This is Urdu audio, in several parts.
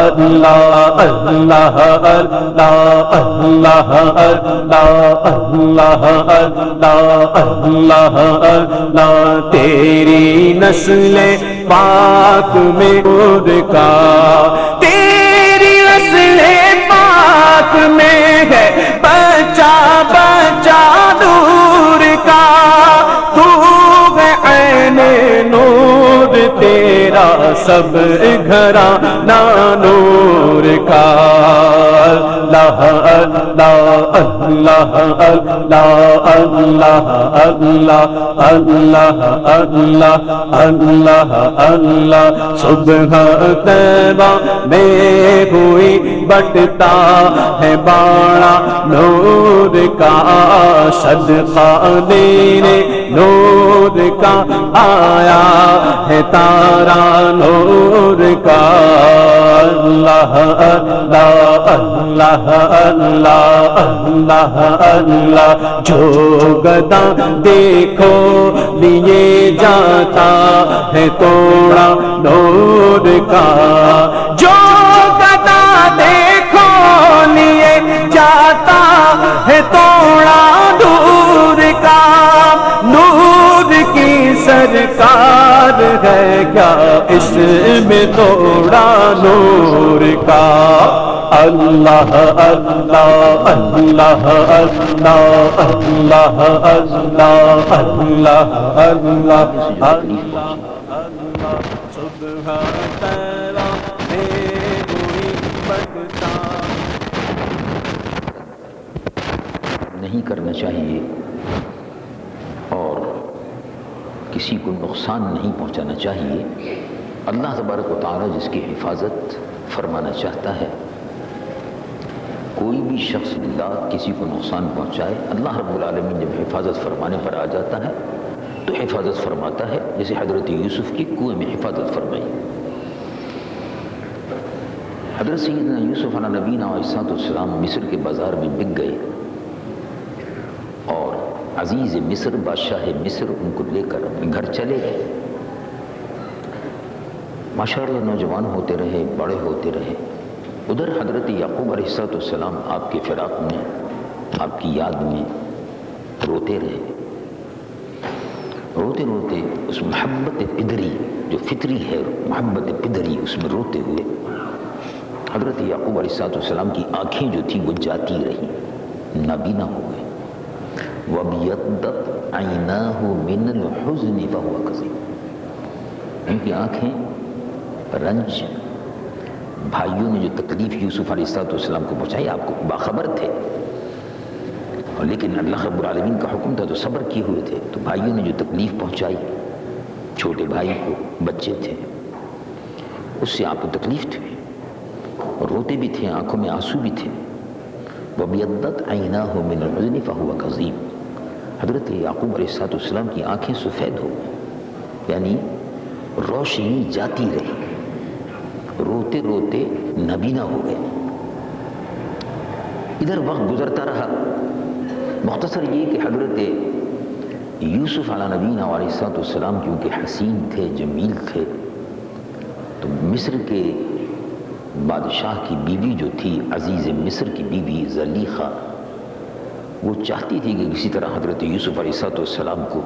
اللہ اللہ اللہ اللہ اللہ اللہ اللہ اللہ تیری نسل پاک میں نور کا، تیری نسل پاک میں ہے بچہ بچہ نور کا، تو ہے عین نور تیرا سب گھرانہ نور کا، اللہ اللہ اللہ اللہ اللہ اللہ اللہ اللہ اللہ اللہ صبح طیبہ میں ہوئی بٹتا ہے باڑا نور کا، صدقہ دینے نور کا آیا ہے تارا نور کا، اللہ اللہ اللہ اللہ اللہ اللہ جو گدا دیکھو لیے جاتا ہے توڑا نور کا، جو گدا دیکھو لیے جاتا ہے توڑا نور کا، نور کی سرکار ہے کیا اس میں توڑا نور کا، اللہ اللہ اللہ اللہ اللہ اللہ اللہ اللہ اللہ صبح طیبہ میں ہوئی بٹتا نہیں کرنا چاہیے اور کسی کو نقصان نہیں پہنچانا چاہیے۔ اللہ تبارک و تعالیٰ جس کی حفاظت فرمانا چاہتا ہے، کوئی بھی شخص لا کسی کو نقصان پہنچائے، اللہ رب العالمین جب حفاظت فرمانے پر آ جاتا ہے تو حفاظت فرماتا ہے، جیسے حضرت یوسف کی کنویں میں حفاظت فرمائی۔ حضرت سیدنا یوسف علیہ نبینا علیہ السلام مصر کے بازار میں بک گئے اور عزیز مصر بادشاہ مصر ان کو لے کر اپنے گھر چلے گئے۔ ماشاءاللہ نوجوان ہوتے رہے، بڑے ہوتے رہے، ادھر حضرت یعقوب علیہ السلام آپ کے فراق میں، آپ کی یاد میں روتے رہے، روتے روتے اس محبت پدری جو فطری ہے، محبت پدری اس میں روتے ہوئے حضرت یعقوب علیہ السلام کی آنکھیں جو تھیں وہ جاتی رہیں، نابینا ہو گئے۔ وَابْيَضَّتْ عَيْنَاهُ مِنَ الْحُزْنِ فَهُوَ كَظِيمٌ، ان کی آنکھیں رنج، بھائیوں نے جو تکلیف یوسف علیہ السلام کو پہنچائی آپ کو باخبر تھے، لیکن اللہ رب العالمین کا حکم تھا تو صبر کیے ہوئے تھے، تو بھائیوں نے جو تکلیف پہنچائی چھوٹے بھائی کو، بچے تھے، اس سے آپ کو تکلیف تھی، روتے بھی تھے، آنکھوں میں آنسو بھی تھے۔ وَابْيَضَّتْ عَيْنَاهُ مِنَ الْحُزْنِ فَهُوَ كَظِيمٌ، حضرت یعقوب علیہ السلام کی آنکھیں سفید ہو گئی، یعنی روشنی جاتی رہی، روتے روتے نابینا ہو گئے۔ ادھر وقت گزرتا رہا، مختصر یہ کہ حضرت یوسف علیہ نبینا علیہ السلام کیونکہ حسین تھے، جمیل تھے، تو مصر کے بادشاہ کی بیوی جو تھی، عزیز مصر کی بیوی زلیخا، وہ چاہتی تھی کہ کسی طرح حضرت یوسف علیہ السلام کو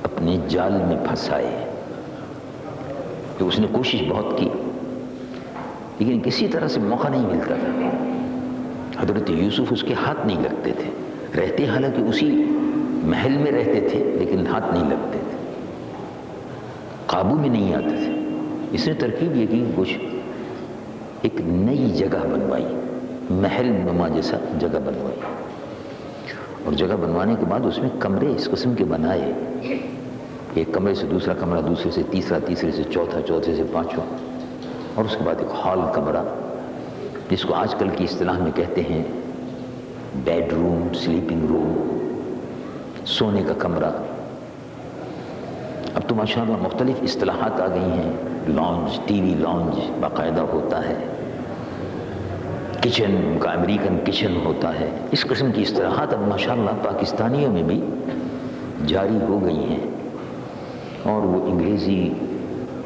اپنے جال میں پھنسائے، تو اس نے کوشش بہت کی لیکن کسی طرح سے موقع نہیں ملتا تھا۔ حضرت یوسف اس کے ہاتھ نہیں لگتے تھے، رہتے حالانکہ اسی محل میں رہتے تھے لیکن ہاتھ نہیں لگتے تھے، قابو میں نہیں آتے تھے۔ اس نے ترکیب یہ کی، کچھ ایک نئی جگہ بنوائی، محل نما جیسا جگہ بنوائی، اور جگہ بنوانے کے بعد اس میں کمرے اس قسم کے بنائے، ایک کمرے سے دوسرا کمرہ، دوسرے سے تیسرا، تیسرے سے چوتھا، چوتھے سے پانچواں، اور اس کے بعد ایک ہال کمرہ جس کو آج کل کی اصطلاح میں کہتے ہیں بیڈ روم، سلیپنگ روم، سونے کا کمرہ۔ اب تو ماشاءاللہ مختلف اصطلاحات آ گئی ہیں، لانج، ٹی وی لانج باقاعدہ ہوتا ہے، کچن کا امریکن کچن ہوتا ہے، اس قسم کی اصطلاحات اب ماشاءاللہ پاکستانیوں میں بھی جاری ہو گئی ہیں، اور وہ انگریزی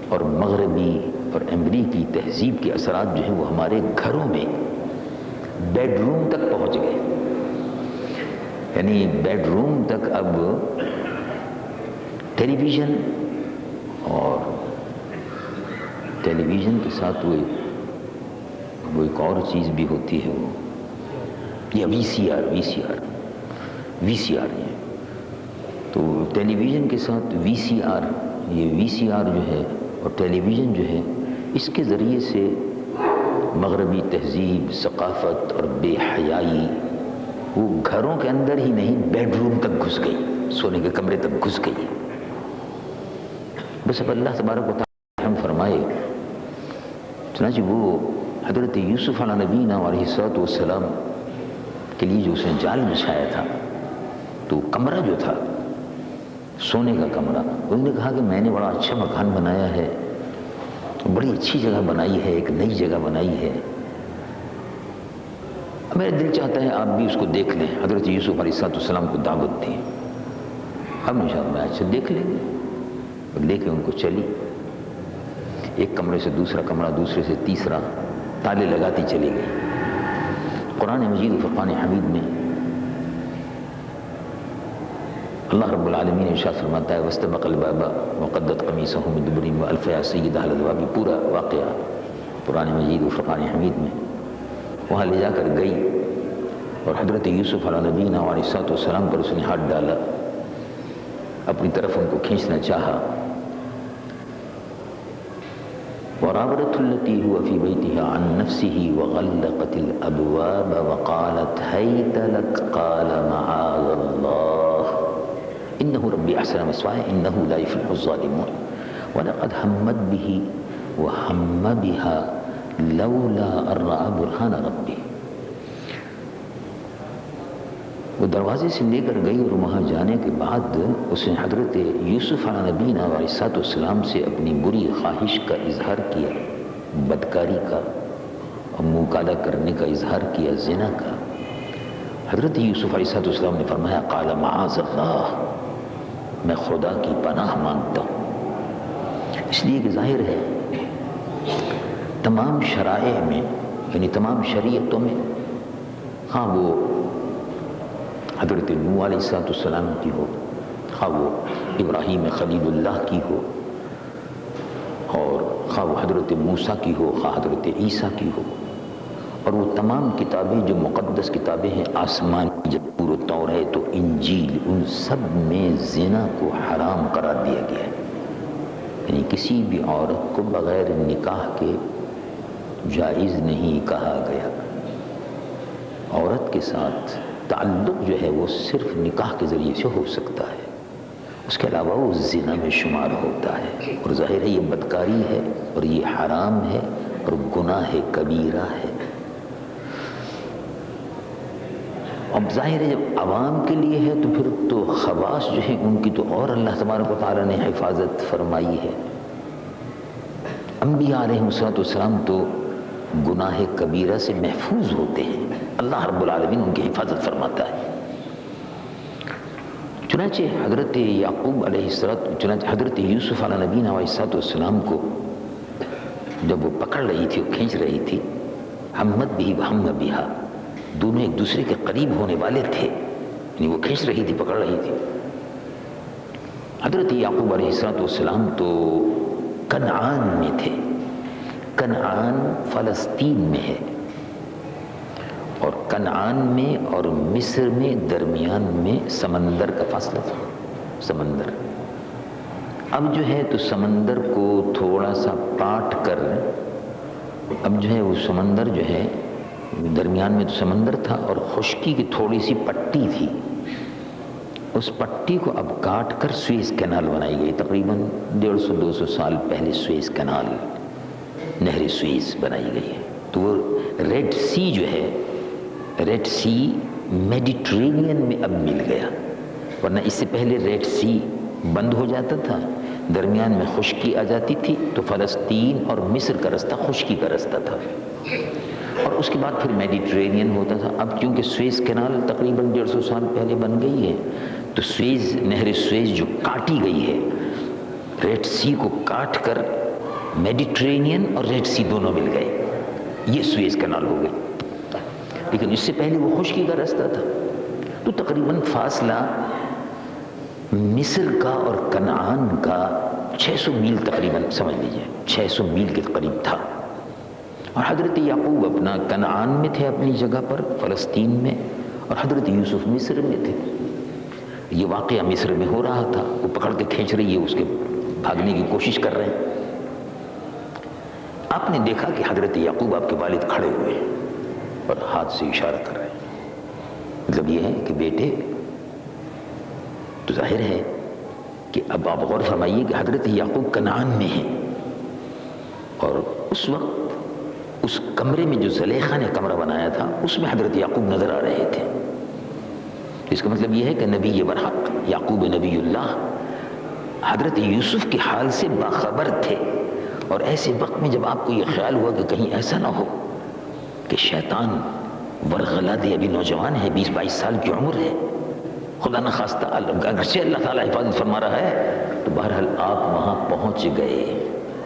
اور مغربی اور امریکی تہذیب کے اثرات جو ہیں وہ ہمارے گھروں میں بیڈ روم تک پہنچ گئے. یعنی بیڈ روم تک اب ٹیلی ویژن، اور ٹیلی ویژن کے ساتھ وہ ایک اور چیز بھی ہوتی ہے، وہ یا وی سی آر یہ. تو ٹیلی ویژن کے ساتھ وی سی آر جو ہے اور ٹیلی ویژن جو ہے، اس کے ذریعے سے مغربی تہذیب، ثقافت اور بے حیائی وہ گھروں کے اندر ہی نہیں بیڈ روم تک گھس گئی، سونے کے کمرے تک گھس گئی. بس اب اللہ تبارک و تعالی ہم فرمائے. چنانچہ وہ حضرت یوسف علیہ نبینا علیہ السلام کے لیے جو اس نے جال بچھایا تھا، تو کمرہ جو تھا سونے کا کمرہ، انہوں نے کہا کہ میں نے بڑا اچھا مکان بنایا ہے، بڑی اچھی جگہ بنائی ہے، ایک نئی جگہ بنائی ہے، میرا دل چاہتا ہے آپ بھی اس کو دیکھ لیں. حضرت یوسف علیہ السلام کو دعوت دی. اب انشاءاللہ اچھا دیکھ لیں گے. لے کے ان کو چلی، ایک کمرے سے دوسرا کمرہ، دوسرے سے تیسرا، تالے لگاتی چلی گئی. قرآن مجید و فرقان حمید میں اللہ رب العالمین ارشاد فرماتا ہے واستبق الباب وقدت قمیصہ من دبر والف یا سیدہ الابواب. پورا واقعہ قرآن مجید و فرقان حمید میں. وہاں لے جا کر گئی اور حضرت یوسف علیہ نبینا علیہ السلام پر اس نے ہاتھ ڈالا، اپنی طرف ان کو کھینچنا چاہا. وراودته التي هو في بيتها عن نفسه وغلقت الابواب وقالت هيت لك قال معاذ الله انه ربي احسن مثواي انه لا يفلح الظالمون ولقد همت به وهم بها لولا ان راى برهان ربه. وہ دروازے سے لے کر گئی اور وہاں جانے کے بعد اس نے حضرت یوسف علیہ نبینا علیہ السلام سے اپنی بری خواہش کا اظہار کیا، بدکاری کا اور منہ کالا کرنے کا اظہار کیا، زنا کا. حضرت یوسف علیہ السلام نے فرمایا قال معاذ اللہ، میں خدا کی پناہ مانگتا ہوں. اس لیے کہ ظاہر ہے تمام شرائع میں، یعنی تمام شریعتوں میں، ہاں وہ حضرت نوح علیہ السلام کی ہو، خواہ وہ ابراہیم خلیل اللہ کی ہو، اور خواہ وہ حضرت موسیٰ کی ہو، خواہ حضرت عیسیٰ کی ہو، اور وہ تمام کتابیں جو مقدس کتابیں ہیں آسمانی، زبور و توریت و انجیل، ان سب میں زنا کو حرام قرار دیا گیا ہے. یعنی کسی بھی عورت کو بغیر نکاح کے جائز نہیں کہا گیا. عورت کے ساتھ تعلق جو ہے وہ صرف نکاح کے ذریعے سے ہو سکتا ہے، اس کے علاوہ وہ زنا میں شمار ہوتا ہے. اور ظاہر ہے یہ بدکاری ہے اور یہ حرام ہے اور گناہ کبیرہ ہے. اب ظاہر ہے جب عوام کے لیے ہے تو پھر تو خواص جو ہیں ان کی تو اور اللہ تبارک و تعالیٰ نے حفاظت فرمائی ہے. انبیاء علیہ السلام تو گناہ کبیرہ سے محفوظ ہوتے ہیں، اللہ رب العالمین ان کی حفاظت فرماتا ہے. چنانچہ حضرت یعقوب علیہ السلام، چنانچہ حضرت یوسف علیہ نبینا علیہ السلام کو جب وہ پکڑ رہی تھی، وہ کھینچ رہی تھی، ہمت بھی ہم بہا، دونوں ایک دوسرے کے قریب ہونے والے تھے، یعنی وہ کھینچ رہی تھی، پکڑ رہی تھی. حضرت یعقوب علیہ السلام تو کنعان میں تھے. کنعان فلسطین میں ہے، اور کنعان میں اور مصر میں درمیان میں سمندر کا فاصلہ تھا. سمندر اب جو ہے تو سمندر کو تھوڑا سا پاٹ کر، اب جو ہے وہ سمندر جو ہے درمیان میں تو سمندر تھا اور خشکی کی تھوڑی سی پٹی تھی، اس پٹی کو اب کاٹ کر سویز کینال بنائی گئی. تقریباً 150-200 سال پہلے سویز کینال، نہر سویز بنائی گئی ہے. تو وہ ریڈ سی جو ہے، ریڈ سی میڈیٹرینین میں اب مل گیا، ورنہ اس سے پہلے ریڈ سی بند ہو جاتا تھا، درمیان میں خشکی آ جاتی تھی، تو فلسطین اور مصر کا رستہ خشکی کا رستہ تھا، اور اس کے بعد پھر میڈیٹرینین ہوتا تھا. اب کیونکہ سویز کینال تقریباً 150 سال پہلے بن گئی ہے، تو سویز، نہر سویز جو کاٹی گئی ہے، ریڈ سی کو کاٹ کر میڈیٹرینین اور ریڈ سی دونوں مل گئے، یہ سویز کینال ہو گئی۔ لیکن اس سے پہلے وہ خشکی کا راستہ تھا، تو تقریباً فاصلہ مصر کا اور کنعان کا 600 میل تقریباً سمجھ لیجئے، 600 میل کے قریب تھا۔ اور حضرت یعقوب اپنا کنعان میں تھے، اپنی جگہ پر فلسطین میں، اور حضرت یوسف مصر میں تھے۔ یہ واقعہ مصر میں ہو رہا تھا، وہ پکڑ کے کھینچ رہی ہے، اس کے بھاگنے کی کوشش کر رہے ہیں۔ آپ نے دیکھا کہ حضرت یعقوب آپ کے والد کھڑے ہوئے ہیں اور ہاتھ سے اشارہ کر رہے ہیں، مطلب یہ ہے کہ بیٹے، تو ظاہر ہے کہ اب آپ غور فرمائیے کہ حضرت یعقوب کنعان میں ہیں، اور اس وقت اس کمرے میں جو زلیخا نے کمرہ بنایا تھا اس میں حضرت یعقوب نظر آ رہے تھے۔ اس کا مطلب یہ ہے کہ نبی برحق یعقوب نبی اللہ حضرت یوسف کے حال سے باخبر تھے، اور ایسے وقت میں جب آپ کو یہ خیال ہوا کہ کہیں ایسا نہ ہو کہ شیطان ورغلا دے، ابھی نوجوان ہے، 20-22 سال کی عمر ہے، خدا نخواستہ اگرچہ اللہ تعالیٰ حفاظت فرما رہا ہے، تو بہرحال آپ وہاں پہنچ گئے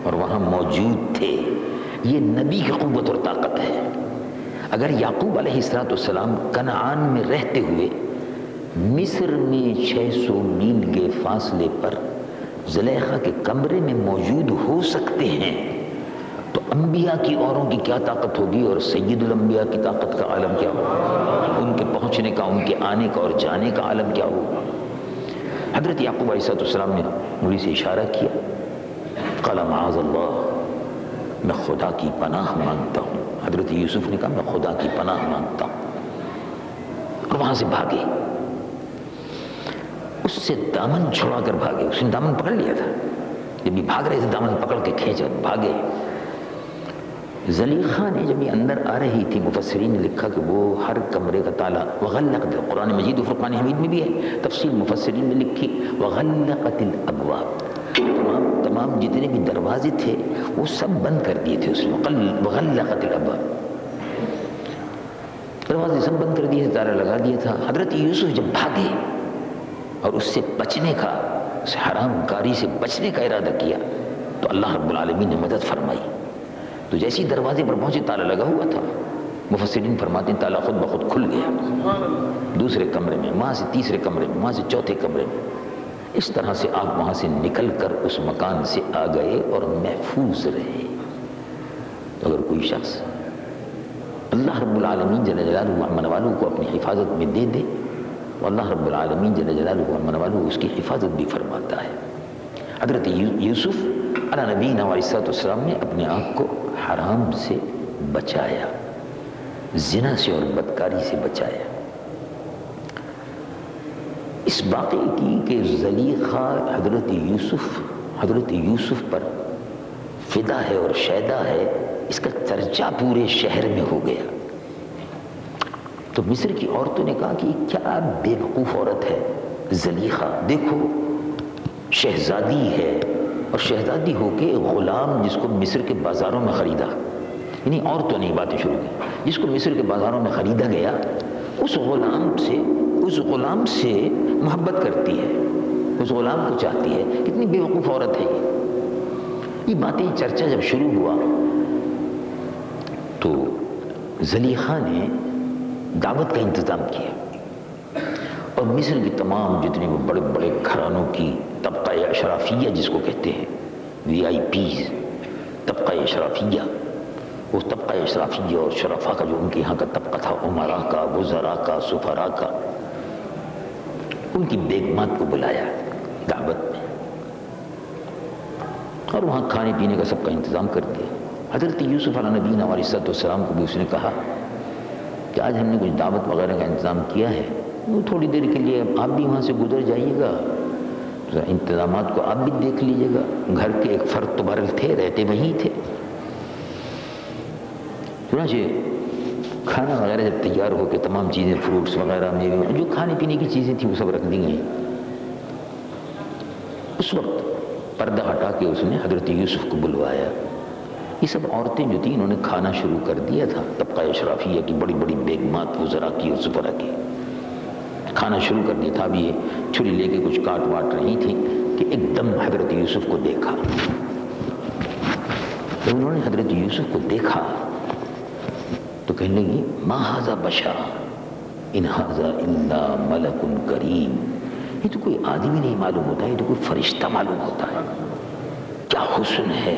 اور وہاں موجود تھے۔ یہ نبی کی قوت اور طاقت ہے۔ اگر یعقوب علیہ السلام کنعان میں رہتے ہوئے مصر میں 600 میل کے فاصلے پر زلیخا کے کمرے میں موجود ہو سکتے ہیں، تو انبیاء کی اوروں کی کیا طاقت ہوگی، اور سید الانبیاء کی طاقت کا عالم کیا ہوگا، ان کے پہنچنے کا، ان کے آنے کا اور جانے کا عالم کیا ہوگا۔ حضرت یعقوب علیہ السلام نے انگلی سے اشارہ کیا، قال معاذ اللہ، میں خدا کی پناہ مانگتا ہوں۔ حضرت یوسف نے کہا میں خدا کی پناہ مانگتا ہوں، اور وہاں سے بھاگے، اس سے دامن چھڑا کر بھاگے۔ اس نے دامن پکڑ لیا تھا، جب یہ بھاگ رہے تھے دامن پکڑ کے کھینچا، بھاگے۔ زلیخا نے جب یہ اندر آ رہی تھی، مفسرین نے لکھا کہ وہ ہر کمرے کا تالا وغلقت، قرآن مجید و فرقان حمید میں بھی ہے، تفصیل مفسرین نے لکھی وغلقت الابواب، تمام جتنے بھی دروازے تھے وہ سب بند کر دیے تھے، اس نے وغلقت الابواب، دروازے سب بند کر دیے، تالا لگا دیا تھا۔ حضرت یوسف جب بھاگے اور اس سے بچنے کا، اس حرام کاری سے بچنے کا ارادہ کیا، تو اللہ رب العالمین نے مدد فرمائی۔ تو جیسی دروازے پر پہنچے تالا لگا ہوا تھا، مفسرین فرماتے ہیں تالا خود بخود کھل گیا، دوسرے کمرے میں، وہاں سے تیسرے کمرے میں، وہاں سے چوتھے کمرے میں، اس طرح سے آپ وہاں سے نکل کر اس مکان سے آ گئے اور محفوظ رہے۔ تو اگر کوئی شخص اللہ رب العالمین جل جلالہ امن والوں کو اپنی حفاظت میں دے دے، تو اللہ رب العالمین جل جلالہ امن والوں اس کی حفاظت بھی فرماتا ہے۔ حضرت یوسف علیہ نبینا علیہ السلام نے اپنے آپ کو حرام سے بچایا، زنا سے اور بدکاری سے بچایا۔ اس واقعے کی کہ زلیخا حضرت یوسف پر فدا ہے اور شیدا ہے، اس کا چرچا پورے شہر میں ہو گیا۔ تو مصر کی عورتوں نے کہا کہ کیا بے وقوف عورت ہے زلیخا، دیکھو شہزادی ہے، اور شہزادی ہو کے غلام جس کو مصر کے بازاروں میں خریدا، یعنی عورتوں نے باتیں شروع کی، جس کو مصر کے بازاروں میں خریدا گیا، اس غلام سے محبت کرتی ہے، اس غلام کو چاہتی ہے، کتنی بے وقوف عورت ہے یہ باتیں چرچا جب شروع ہوا تو زلیخا نے دعوت کا انتظام کیا، اور مصر کے تمام جتنے بھی بڑے بڑے گھرانوں کی طبقہ اشرافیہ جس کو کہتے ہیں، VIP طبقہ اشرافیہ، وہ طبقہ اشرافیہ اور شرفا کا جو ان کے یہاں کا طبقہ تھا، عمرا کا، وزراء کا، سفراء کا، ان کی بیگمات کو بلایا دعوت میں، اور وہاں کھانے پینے کا سب کا انتظام کر دیا۔ حضرت یوسف علیہ نبینا علیہ السلام کو بھی اس نے کہا کہ آج ہم نے کچھ دعوت وغیرہ کا انتظام کیا ہے، وہ تھوڑی دیر کے لیے آپ بھی وہاں سے گزر جائیے گا، انتظامات کو آپ بھی دیکھ لیجیے گا، گھر کے ایک فرد تو بہرحال تھے، رہتے وہی تھے۔ چنانچہ کھانا وغیرہ جب تیار ہو کے تمام چیزیں، فروٹس وغیرہ، میوے، جو کھانے پینے کی چیزیں تھیں وہ سب رکھ دی گئیں، اس وقت پردہ ہٹا کے اس نے حضرت یوسف کو بلوایا۔ یہ سب عورتیں جو تھیں انہوں نے کھانا شروع کر دیا تھا، طبقہ اشرافیہ کی بڑی بڑی بیگمات، وزراء کی اور سفراء کی، کھانا شروع کر دیا تھا۔ اب یہ چھری لے کے کچھ کاٹ واٹ رہی تھی کہ ایک دم حضرت یوسف کو دیکھا، جب انہوں نے حضرت یوسف کو دیکھا تو کہنے لگی ما ھذا بشر ان ھذا الا ملک کریم، یہ تو کوئی آدمی نہیں معلوم ہوتا، یہ تو کوئی فرشتہ معلوم ہوتا ہے، کیا حسن ہے۔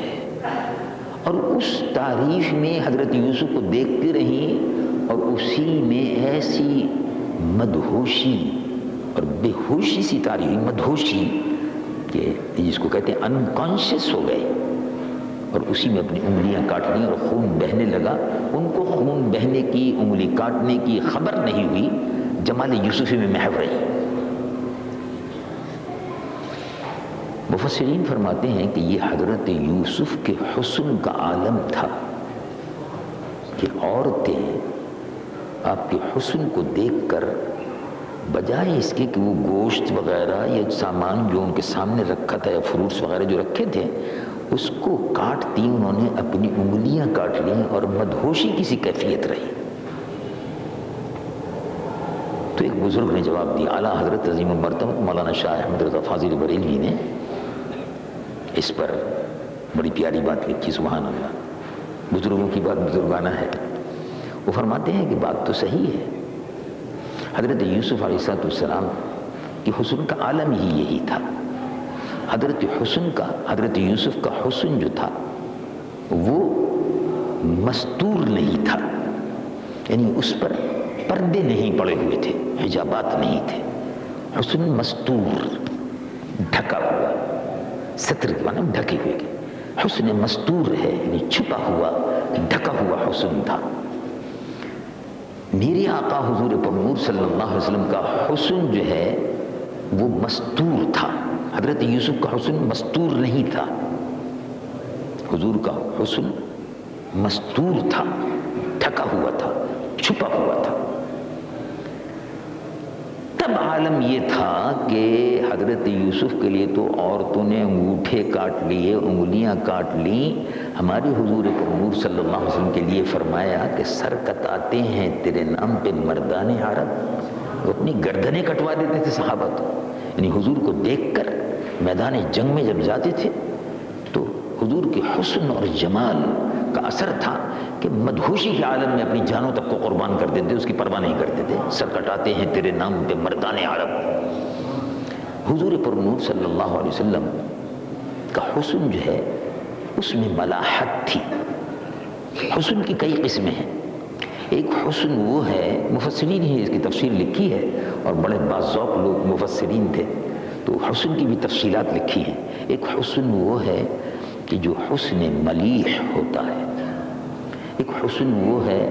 اور اس تعریف میں حضرت یوسف کو دیکھتی رہیں اور اسی میں ایسی مدہوشی اور بے ہوشی سی تعریف، مدہوشی کہ جس کو کہتے ہیں انکانشیس ہو گئے، اور اسی میں اپنی انگلیاں کاٹ لیں اور خون بہنے لگا۔ ان کو خون بہنے کی، انگلی کاٹنے کی خبر نہیں ہوئی، جمال یوسفی میں محو رہی۔ مفسرین فرماتے ہیں کہ یہ حضرت یوسف کے حسن کا عالم تھا کہ عورتیں آپ کے حسن کو دیکھ کر بجائے اس کے کہ وہ گوشت وغیرہ یا سامان جو ان کے سامنے رکھا تھا یا فروٹس وغیرہ جو رکھے تھے اس کو کاٹتی، انہوں نے اپنی انگلیاں کاٹ لیں اور مدہوشی کی سی کیفیت رہی۔ تو ایک بزرگ نے جواب دیا، اعلیٰ حضرت عظیم المرتبہ مولانا شاہ احمد رضا فاضل بریلوی نے اس پر بڑی پیاری بات لکھی، سبحان اللہ، بزرگوں کی بات بزرگانہ ہے۔ وہ فرماتے ہیں کہ بات تو صحیح ہے، حضرت یوسف علیہ السلام کی حسن کا عالم ہی یہی تھا۔ حضرت یوسف کا حسن جو تھا وہ مستور نہیں تھا، یعنی اس پر پردے نہیں پڑے ہوئے تھے، حجابات نہیں تھے، حسن مستور، ڈھکا ہوا، ستر کے معنی ڈھکے ہوئے، حسن مستور ہے یعنی چھپا ہوا، ڈھکا ہوا حسن تھا۔ میرے آقا حضور پرنور صلی اللہ علیہ وسلم کا حسن جو ہے وہ مستور تھا، حضرت یوسف کا حسن مستور نہیں تھا، حضور کا حسن مستور تھا، ڈھکا ہوا تھا، چھپا ہوا تھا۔ تب عالم یہ تھا کہ حضرت یوسف کے لیے تو عورتوں نے انگوٹھے کاٹ لیے، انگلیاں کاٹ لیں، ہمارے حضور پرنور صلی اللہ علیہ وسلم کے لیے فرمایا کہ سر کتاتے ہیں تیرے نام پہ مردان عرب، وہ اپنی گردنیں کٹوا دیتے تھے صحابہ تو، یعنی حضور کو دیکھ کر میدان جنگ میں جب جاتے تھے تو حضور کے حسن اور جمال کا اثر تھا کہ مدہوشی کے عالم میں اپنی جانوں تک کو قربان کر دیتے، اس کی پرواہ نہیں کرتے تھے، سر کٹاتے ہیں تیرے نام پہ مردان عرب۔ حضور پرنور صلی اللہ علیہ وسلم کا حسن جو ہے اس میں ملاحت تھی۔ حسن کی کئی قسمیں ہیں، ایک حسن وہ ہے، مفسرین ہی اس کی تفسیر لکھی ہے اور بڑے باذوق لوگ مفسرین تھے تو حسن کی بھی تفصیلات لکھی ہیں۔ ایک حسن وہ ہے کہ جو حسن ملیح ہوتا ہے، ایک حسن وہ ہے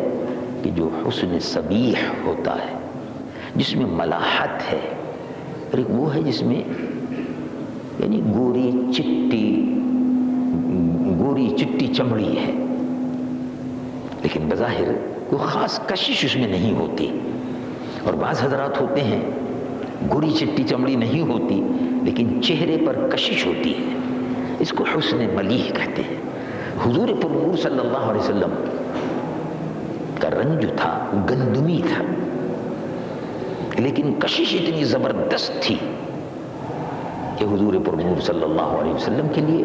کہ جو حسن صبیح ہوتا ہے جس میں ملاحت ہے، اور ایک وہ ہے جس میں یعنی گوری چٹی چمڑی ہے لیکن بظاہر کوئی خاص کشش اس میں نہیں ہوتی، اور بعض حضرات ہوتے ہیں گوری چٹی چمڑی نہیں ہوتی لیکن چہرے پر کشش ہوتی ہے، اس کو حسن ملیح کہتے ہیں۔ حضور پرنور صلی اللہ علیہ وسلم کا رنگ جو تھا وہ گندمی تھا لیکن کشش اتنی زبردست تھی کہ حضور پرنور صلی اللہ علیہ وسلم کے لیے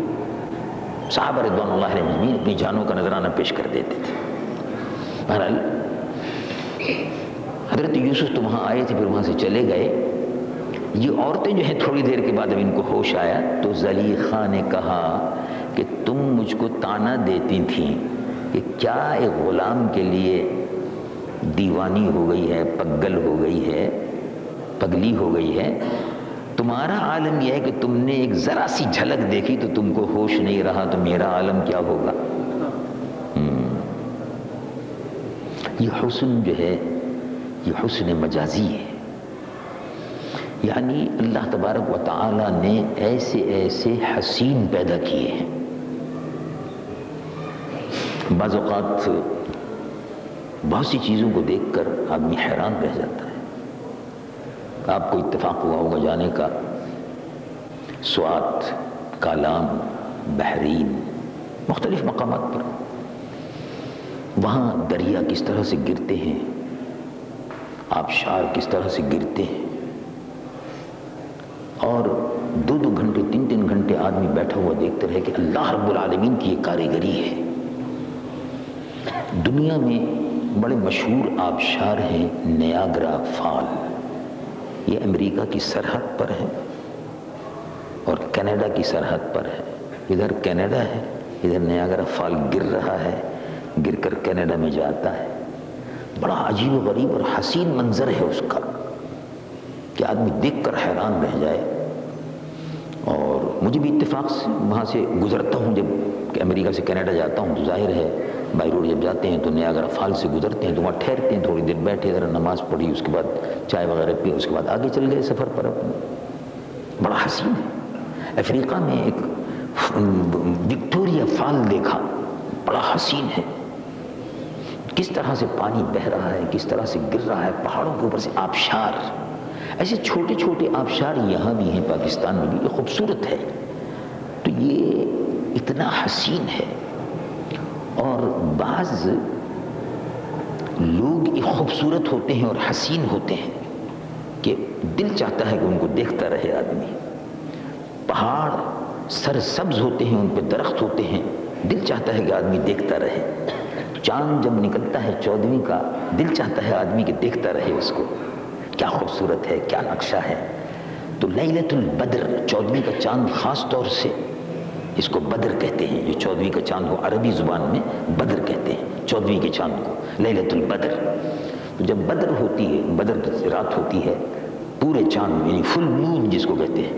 صحابہ رضوان اللہ علیہ اجمعین اپنی جانوں کا نذرانہ پیش کر دیتے تھے۔ بہرحال حضرت یوسف تو وہاں آئے تھے، پھر وہاں سے چلے گئے۔ یہ عورتیں جو ہیں تھوڑی دیر کے بعد اب ان کو ہوش آیا تو زلیخا نے کہا کہ تم مجھ کو طعنہ دیتی تھیں کہ کیا ایک غلام کے لیے دیوانی ہو گئی ہے، پگل ہو گئی ہے، پگلی ہو گئی ہے، تمہارا عالم یہ ہے کہ تم نے ایک ذرا سی جھلک دیکھی تو تم کو ہوش نہیں رہا، تو میرا عالم کیا ہوگا۔ یہ حسن جو ہے یہ حسن مجازی ہے، یعنی اللہ تبارک و تعالی نے ایسے ایسے حسین پیدا کیے ہیں۔ بعض اوقات بہت سی چیزوں کو دیکھ کر آدمی حیران رہ جاتا ہے۔ آپ کو اتفاق ہوا ہوگا جانے کا سوات، کالام، بحرین، مختلف مقامات پر، وہاں دریا کس طرح سے گرتے ہیں، آبشار کس طرح سے گرتے ہیں، اور 2-2 گھنٹے 3-3 گھنٹے آدمی بیٹھا ہوا دیکھتے رہے کہ اللہ رب العالمین کی یہ کاریگری ہے۔ دنیا میں بڑے مشہور آبشار ہیں نیاگرا فال، یہ امریکہ کی سرحد پر ہے اور کینیڈا کی سرحد پر ہے۔ ادھر کینیڈا ہے، ادھر نیاگرا فال گر رہا ہے، گر کر کینیڈا میں جاتا ہے۔ بڑا عجیب و غریب اور حسین منظر ہے اس کا کہ آدمی دیکھ کر حیران رہ جائے۔ اور مجھے بھی اتفاق سے وہاں سے گزرتا ہوں، جب کہ امریکہ سے کینیڈا جاتا ہوں تو ظاہر ہے بائی روڈ جب جاتے ہیں تو نیاگرا فال سے گزرتے ہیں تو وہاں ٹھہرتے ہیں، تھوڑی دیر بیٹھے، ذرا نماز پڑھی، اس کے بعد چائے وغیرہ پی، اس کے بعد آگے چل گئے سفر پر اپنے۔ بڑا حسین ہے۔ افریقہ میں ایک وکٹوریا فال دیکھا، بڑا حسین ہے، کس طرح سے پانی بہہ رہا ہے، کس طرح سے گر رہا ہے، پہاڑوں کے اوپر سے آبشار۔ ایسے چھوٹے چھوٹے آبشار یہاں بھی ہیں، پاکستان میں بھی، یہ خوبصورت ہے۔ تو یہ اتنا حسین ہے، اور بعض لوگ یہ خوبصورت ہوتے ہیں اور حسین ہوتے ہیں کہ دل چاہتا ہے کہ ان کو دیکھتا رہے آدمی۔ پہاڑ سرسبز ہوتے ہیں، ان پہ درخت ہوتے ہیں، دل چاہتا ہے کہ آدمی دیکھتا رہے۔ چاند جب نکلتا ہے 14ویں کا، دل چاہتا ہے آدمی کہ دیکھتا رہے اس کو، کیا خوبصورت ہے، کیا نقشہ ہے۔ تو لیلۃ البدر، 14ویں کا چاند خاص طور سے اس کو بدر کہتے ہیں، جو 14ویں کا چاند کو عربی زبان میں بدر کہتے ہیں، 14ویں کے چاند کو لیلۃ البدر۔ تو جب بدر ہوتی ہے، بدر رات ہوتی ہے، پورے چاند یعنی فل مون جس کو کہتے ہیں،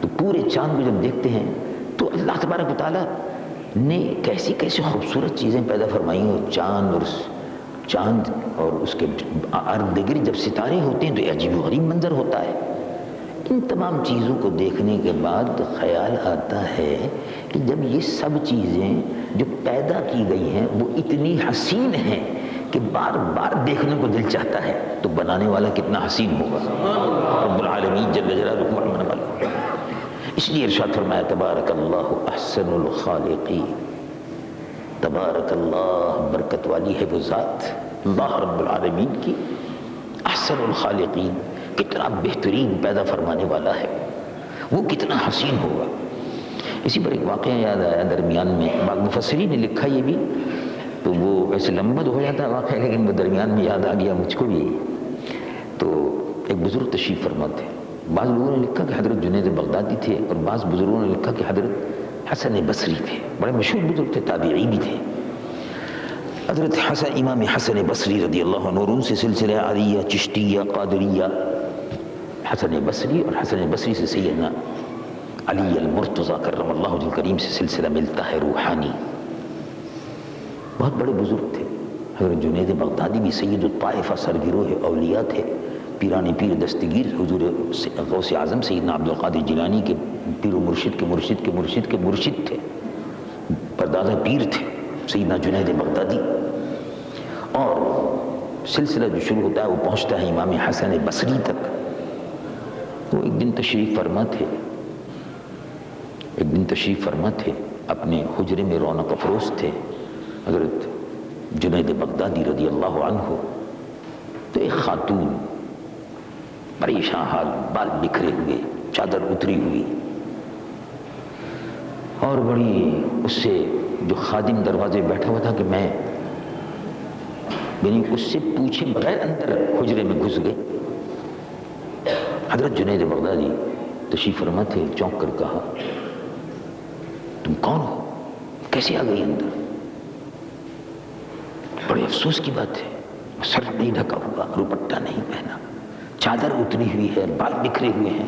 تو پورے چاند کو جب دیکھتے ہیں تو اللہ تبارک و تعالیٰ نے کیسی کیسی خوبصورت چیزیں پیدا فرمائی ہیں۔ چاند اور اس کے ارد گرد جب ستارے ہوتے ہیں تو یہ عجیب و غریب منظر ہوتا ہے۔ ان تمام چیزوں کو دیکھنے کے بعد خیال آتا ہے کہ جب یہ سب چیزیں جو پیدا کی گئی ہیں وہ اتنی حسین ہیں کہ بار بار دیکھنے کو دل چاہتا ہے، تو بنانے والا کتنا حسین ہوگا، رب العالمین جل جلالہ محمد والا۔ اس لیے ارشاد فرمایا تبارک اللہ احسن الخالقین، تبارک اللہ برکت والی ہے وہ ذات، اللہ رب العالمین کی احسن الخالقین، کتنا بہترین پیدا فرمانے والا ہے، وہ کتنا حسین ہوگا۔ اسی پر ایک واقعہ یاد آیا درمیان میں، بعض مفسرین نے لکھا یہ بھی، تو وہ ویسے لمبا ہو جاتا ہے واقعہ، لیکن وہ درمیان میں یاد آ گیا مجھ کو بھی۔ تو ایک بزرگ تشریف فرما تھے، بعض لوگوں نے لکھا کہ حضرت جنید بغدادی تھے، اور بعض بزرگوں نے لکھا کہ حضرت حسن بصری تھے، بڑے مشہور بزرگ تھے، تابعی بھی تھے۔ حضرت امام حسن بصری رضی اللہ عنہ، اور ان سے سلسلہ علیہ، چشتیہ، قادریہ، حسن بصری اور حسن بصری سے سیدنا علی المرتضی کرم اللہ وجہ الکریم سے سلسلہ ملتا ہے روحانی، بہت بڑے بزرگ تھے۔ حضرت جنید بغدادی بھی سید الطائفہ سرگروہ اولیاء تھے، پیران پیر دستگیر حضور غوث اعظم سیدنا عبد القادر جیلانی کے پیر و مرشد کے مرشد کے مرشد کے مرشد تھے، پردادا پیر تھے سیدنا جنید بغدادی۔ اور سلسلہ جو شروع ہوتا ہے وہ پہنچتا ہے امام حسن بصری تک۔ وہ ایک دن تشریف فرما تھے، اپنے حجرے میں رونق افروز تھے حضرت جنید بغدادی رضی اللہ عنہ۔ تو ایک خاتون پریشان حال، بال بکھرے ہوئے، چادر اتری ہوئی، اور بڑی اس سے جو خادم دروازے بیٹھا ہوا تھا کہ میں یعنی اس سے پوچھے بغیر اندر حجرے میں گھس گئے۔ حضرت جنید بغدادی تشریف فرما تھے، چونک کر کہا تم کون ہو، کیسے آ گئی اندر؟ بڑے افسوس کی بات ہے، سر نہیں ڈھکا ہوا، دوپٹہ نہیں پہنا، چادر اتری ہوئی ہے، بال بکھرے ہوئے ہیں،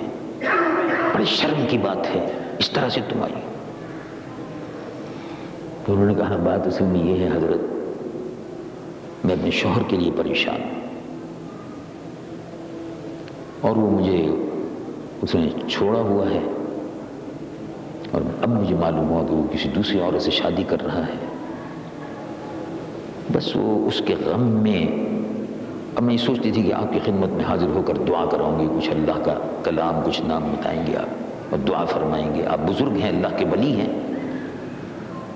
بڑی شرم کی بات ہے، اس طرح سے تم آئی۔ تو انہوں نے کہا بات اصل میں یہ ہے حضرت، میں اپنے شوہر کے لیے پریشان ہوں، اور وہ مجھے اس نے چھوڑا ہوا ہے، اور اب مجھے معلوم ہوا کہ وہ کسی دوسری عورت سے شادی کر رہا ہے۔ بس وہ اس کے غم میں، اب میں سوچتی تھی کہ آپ کی خدمت میں حاضر ہو کر دعا کراؤں گی، کچھ اللہ کا کلام، کچھ نام بتائیں گے آپ اور دعا فرمائیں گے، آپ بزرگ ہیں، اللہ کے ولی ہیں۔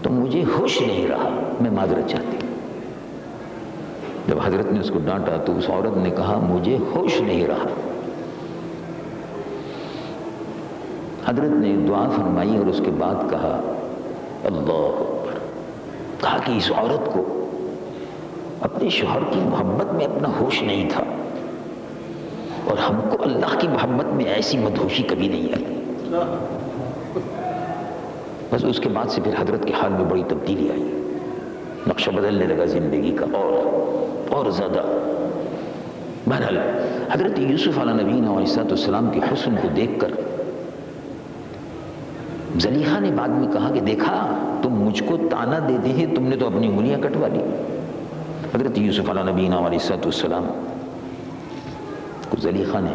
تو مجھے ہوش نہیں رہا، میں معذرت چاہتی ہوں۔ جب حضرت نے اس کو ڈانٹا تو اس عورت نے کہا مجھے ہوش نہیں رہا۔ حضرت نے دعا فرمائی اور اس کے بعد کہا اللہ اکبر، کہا کہ اس عورت کو اپنے شوہر کی محبت میں اپنا ہوش نہیں تھا، اور ہم کو اللہ کی محبت میں ایسی مدہوشی کبھی نہیں آئی۔ بس اس کے بعد سے پھر حضرت کے حال میں بڑی تبدیلی آئی، نقشہ بدلنے لگا زندگی کا اور زیادہ۔ بہرحال حضرت یوسف علیہ نبینا علیہ السلام کے حسن کو دیکھ کر زلیخا نے بعد میں کہا کہ دیکھا تم مجھ کو تانا دیتے ہیں، تم نے تو اپنی انگلیاں کٹوا لی۔ حضرت یوسف علیہ نبینا علیہ السلام کو زلیخا نے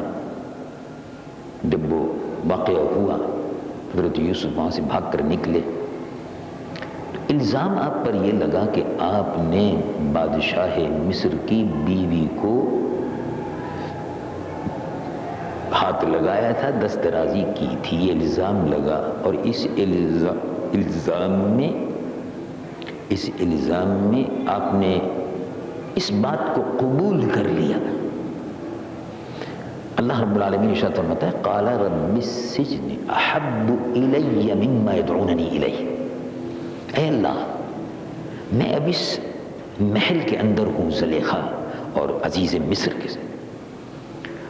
جب وہ واقعہ ہوا، حضرت یوسف وہاں سے بھاگ کر نکلے، تو الزام آپ پر یہ لگا کہ آپ نے بادشاہ مصر کی بیوی کو ہاتھ لگایا تھا، دسترازی کی تھی، یہ الزام لگا، اور اس الزام میں آپ نے اس بات کو قبول کر لیا۔ اللہ رب العالمین ارشاد فرماتا ہے قال رب السجن احب الی مما یدعوننی الیہ، اے اللہ میں اب اس محل کے اندر ہوں زلیخا اور عزیز مصر کے ساتھ،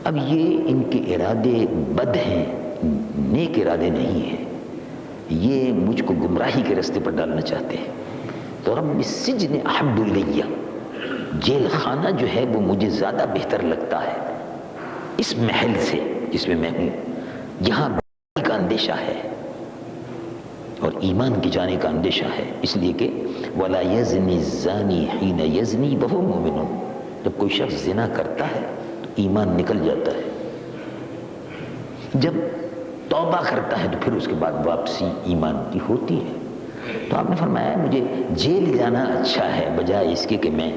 اب یہ ان کے ارادے بد ہیں، نیک ارادے نہیں ہیں، یہ مجھ کو گمراہی کے راستے پر ڈالنا چاہتے ہیں، تو رب السجن احب الیہ، جیل خانہ جو ہے وہ مجھے زیادہ بہتر لگتا ہے اس محل سے جس میں میں ہوں، یہاں برائی کا اندیشہ ہے اور ایمان کی جانے کا اندیشہ ہے، اس لیے کہ وَلَا يَزْنِ الزَّانِي حِينَ يَزْنِي وَهُوَ مُؤْمِنٌ، جب کوئی شخص زنا کرتا ہے تو ایمان نکل جاتا ہے، جب توبہ کرتا ہے تو پھر اس کے بعد واپسی ایمان کی ہوتی ہے۔ تو آپ نے فرمایا مجھے جیل جانا اچھا ہے بجائے اس کے کہ میں